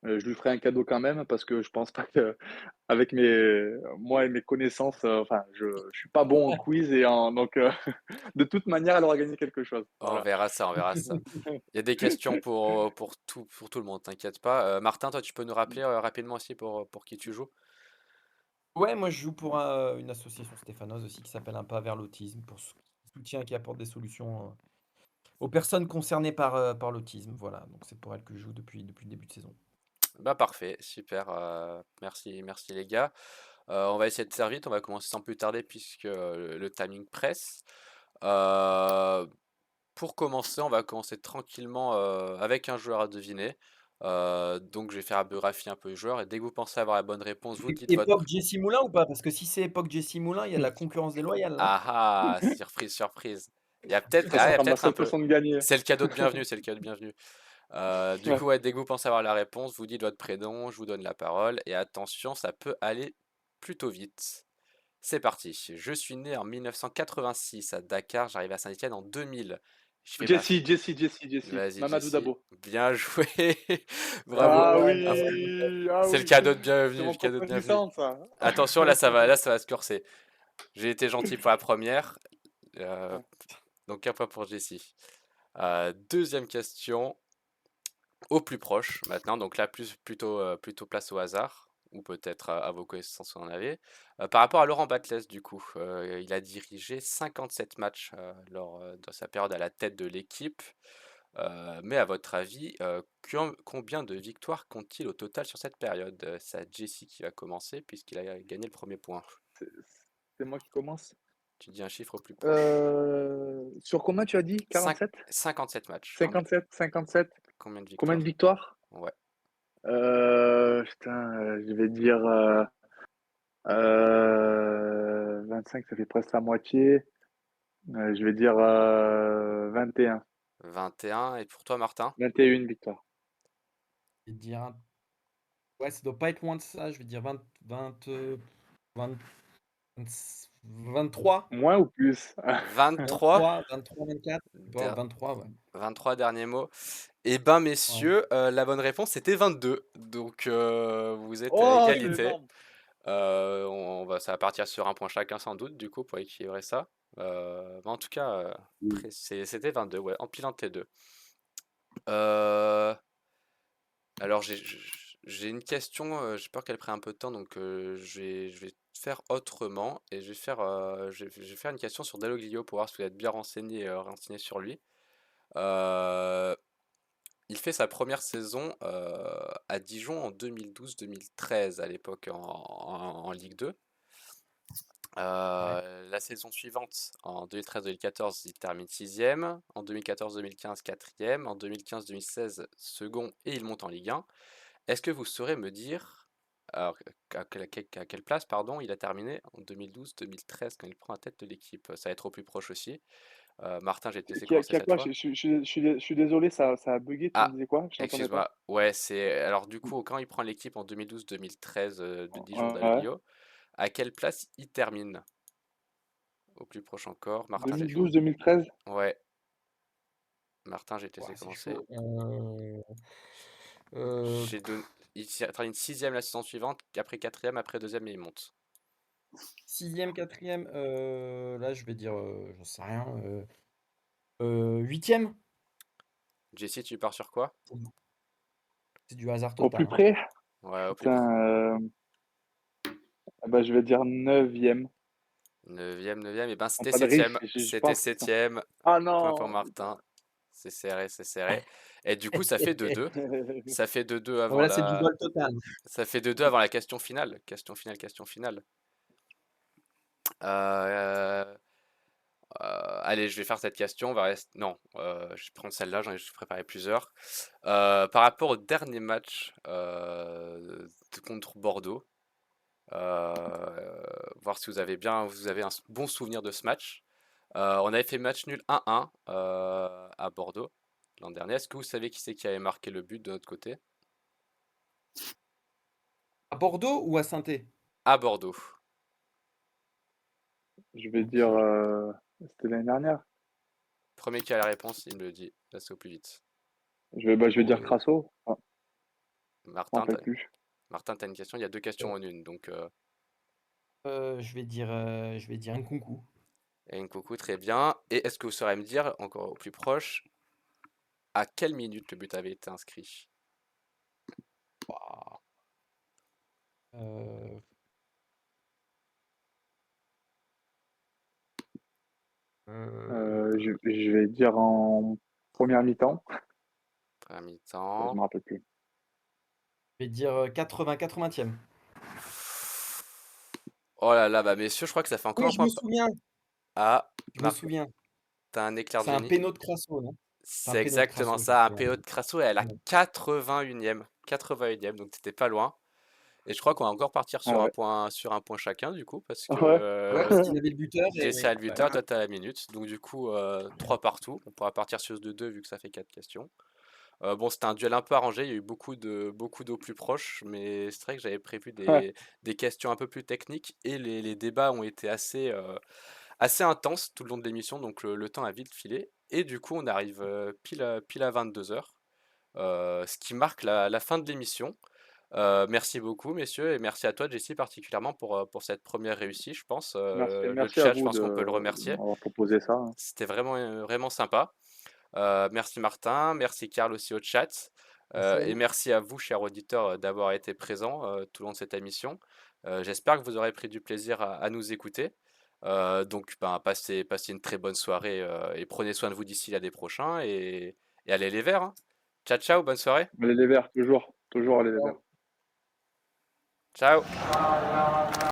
je lui ferai un cadeau quand même parce que je pense pas que avec moi et mes connaissances, enfin, je suis pas bon en quiz donc de toute manière, elle aura gagné quelque chose. On Voilà. verra ça, on verra ça. Il y a des questions pour tout le monde, t'inquiète pas. Martin, toi, tu peux nous rappeler rapidement aussi pour qui tu joues? Ouais, moi je joue pour une association stéphanoise aussi qui s'appelle Un pas vers l'autisme, pour soutien qui apporte des solutions aux personnes concernées par l'autisme. Voilà, donc c'est pour elle que je joue depuis le début de saison. Bah parfait, super, merci les gars. On va essayer de faire vite, on va commencer sans plus tarder puisque le timing presse. Euh, pour commencer, on va commencer tranquillement avec un joueur à deviner. Donc je vais faire biographie un peu le joueur et dès que vous pensez avoir la bonne réponse, vous dites votre Époque Jesse Moulin ou pas? Parce que si c'est époque Jesse Moulin, il y a de la concurrence déloyale là. Ah ah, surprise, surprise. Il y a peut-être Ça il y a sera ma peut-être un seule peu. façon de gagner. C'est le cadeau de bienvenue, c'est le cadeau de bienvenue. Du Ouais. coup, ouais, dès que vous pensez avoir la réponse, vous dites votre prénom, je vous donne la parole et attention, ça peut aller plutôt vite. C'est parti. Je suis né en 1986 à Dakar, j'arrive à Saint-Étienne en 2000. Je fais ma... Jesse. Vas-y, Mamadou Jessie. Dabo. Bien joué. Bravo. Ah Ouais, Ah, oui, ah c'est le oui. cadeau de C'est bienvenue, mon le cadeau de copain bienvenue. licence, ça. Attention, là, ça va se corser. J'ai été gentil pour la première. euh, donc un point pour Jessie. Deuxième question. Au plus proche, maintenant, donc là, plutôt place au hasard, ou peut-être à vos connaissances si vous en avez. Par rapport à Laurent Batles, du coup, il a dirigé 57 matchs lors de sa période à la tête de l'équipe. Mais à votre avis, combien de victoires compte-t-il au total sur cette période? C'est Jesse qui va commencer, puisqu'il a gagné le premier point. C'est c'est moi qui commence. Tu dis un chiffre au plus proche. Sur combien tu as dit? 5, 47? 57 matchs. 57. Combien de Combien de victoires? victoires? Ouais. Putain, je vais dire 25, ça fait presque la moitié. Je vais dire 21. 21. Et pour toi, Martin? 21 victoires. Je vais dire ouais, ça doit pas être loin de ça. Je vais dire 20, 23. Moins ou plus? 23. 23, 24. Der- 23, ouais. 23 derniers mots. Eh ben, Ouais. messieurs, la bonne réponse c'était 22. Donc, vous êtes à Oh, c'est égalité. énorme. Ça va partir sur un point chacun sans doute, du coup, pour équilibrer ça. Mais en tout cas, c'était 22, ouais, en pilant tes deux. Euh, alors, j'ai une question, j'ai peur qu'elle prenne un peu de temps, donc je vais faire autrement. Et je vais faire une question sur Dalloglio pour voir si vous êtes bien renseigné sur lui. Euh, Il fait sa première saison à Dijon en 2012-2013 à l'époque en Ligue 2. Ouais. La saison suivante, en 2013-2014, il termine 6e. En 2014-2015, 4e. En 2015-2016, second et il monte en Ligue 1. Est-ce que vous saurez me dire alors, à quelle place pardon, il a terminé en 2012-2013 quand il prend la tête de l'équipe? Ça va être au plus proche aussi. Martin, je vais te laisser commencer Qui a cette quoi? fois. Je suis désolé, ça a bugué. Tu me Ah, disais quoi? Je t'entendais pas. excuse-moi. Ouais, c'est. Alors, du coup, quand il prend l'équipe en 2012-2013 de Dijon Ouais. Dalloglio, à quelle place il termine? Au plus proche encore. Martin, 2012-2013. Ouais, Martin, j'ai te laissé Ouah, c'est commencer. chaud. Euh, J'ai donné. Il termine 6e la saison suivante, après 4e, après 2e et il monte. 6e, 4e, là je vais dire, j'en sais rien, 8e? Jessie, tu pars sur quoi? C'est du hasard Au total, plus hein. près? Ouais, au plus près. Putain, bah, je vais dire 9e. 9e, et ben En c'était pas de riche, 7e. je C'était pense. Putain. 7e. Ah Point pour non, putain. Martin. C'est serré, c'est serré. Et du coup, ça fait 2-2. Ça fait 2-2 avant Voilà, c'est du la. bol total. Ça fait 2-2 avant la question finale. Question finale, question finale. Euh, allez, je vais faire cette question. On va Non, je vais prendre celle-là, j'en ai préparé plusieurs. Par rapport au dernier match contre Bordeaux, voir si vous avez un bon souvenir de ce match. On avait fait match nul 1-1 à Bordeaux l'an dernier. Est-ce que vous savez qui c'est qui avait marqué le but de notre côté? À Bordeaux ou à Saint-Étienne? À Bordeaux. Je vais dire, c'était l'année dernière. Premier qui a la réponse, il me le dit. Là, c'est au plus vite. Je vais dire Crasso. Ah, je m'en Martin, rappelle plus. T'as une question? Il y a deux questions en une. Donc, Je vais dire Nkunku. Coucou, très bien. Et est-ce que vous saurez me dire, encore au plus proche, à quelle minute le but avait été inscrit? Euh, Je vais dire en première mi-temps. Première Je mi-temps. me rappelle plus. Je vais dire 80e. Oh là là, bah messieurs, je crois que ça fait encore Oui, un je me point. souviens. Ah, Je me Marc, souviens. t'as un éclair de C'est un génie. péno de Crasso, non? C'est un C'est péno de exactement Crasso, je me ça, un souviens. PO de Crasso et à la Ouais. 81e. 81e, donc t'étais pas loin. Et je crois qu'on va encore partir Ouais. sur un point chacun, du coup, parce que Ouais. Ouais, parce qu'il avait le buteur Jesse a le ouais. buteur, toi t'as la minute. Donc du coup, 3 partout. On pourra partir sur 2-2 vu que ça fait 4 questions. Bon, c'était un duel un peu arrangé, il y a eu beaucoup d'eau plus proche, mais c'est vrai que j'avais prévu Ouais. des questions un peu plus techniques et les débats ont été assez intenses tout le long de l'émission, donc le temps a vite filé. Et du coup, on arrive pile à 22 heures, ce qui marque la fin de l'émission. Merci beaucoup, messieurs, et merci à toi, Jessie, particulièrement pour cette première réussite, je pense. Le Merci à chat, je vous pense de qu'on peut le remercier. m'avoir proposé ça. C'était vraiment sympa. Merci Martin, merci Karl aussi au chat. Merci à Et vous. merci à vous, chers auditeurs, d'avoir été présents tout le long de cette émission. J'espère que vous aurez pris du plaisir à nous écouter. Donc, ben, passez une très bonne soirée et prenez soin de vous d'ici l'année prochaine. Et allez les verts, hein. Ciao, ciao, bonne soirée. Allez les Verts, toujours. Toujours aller les Verts. Ciao. Ciao.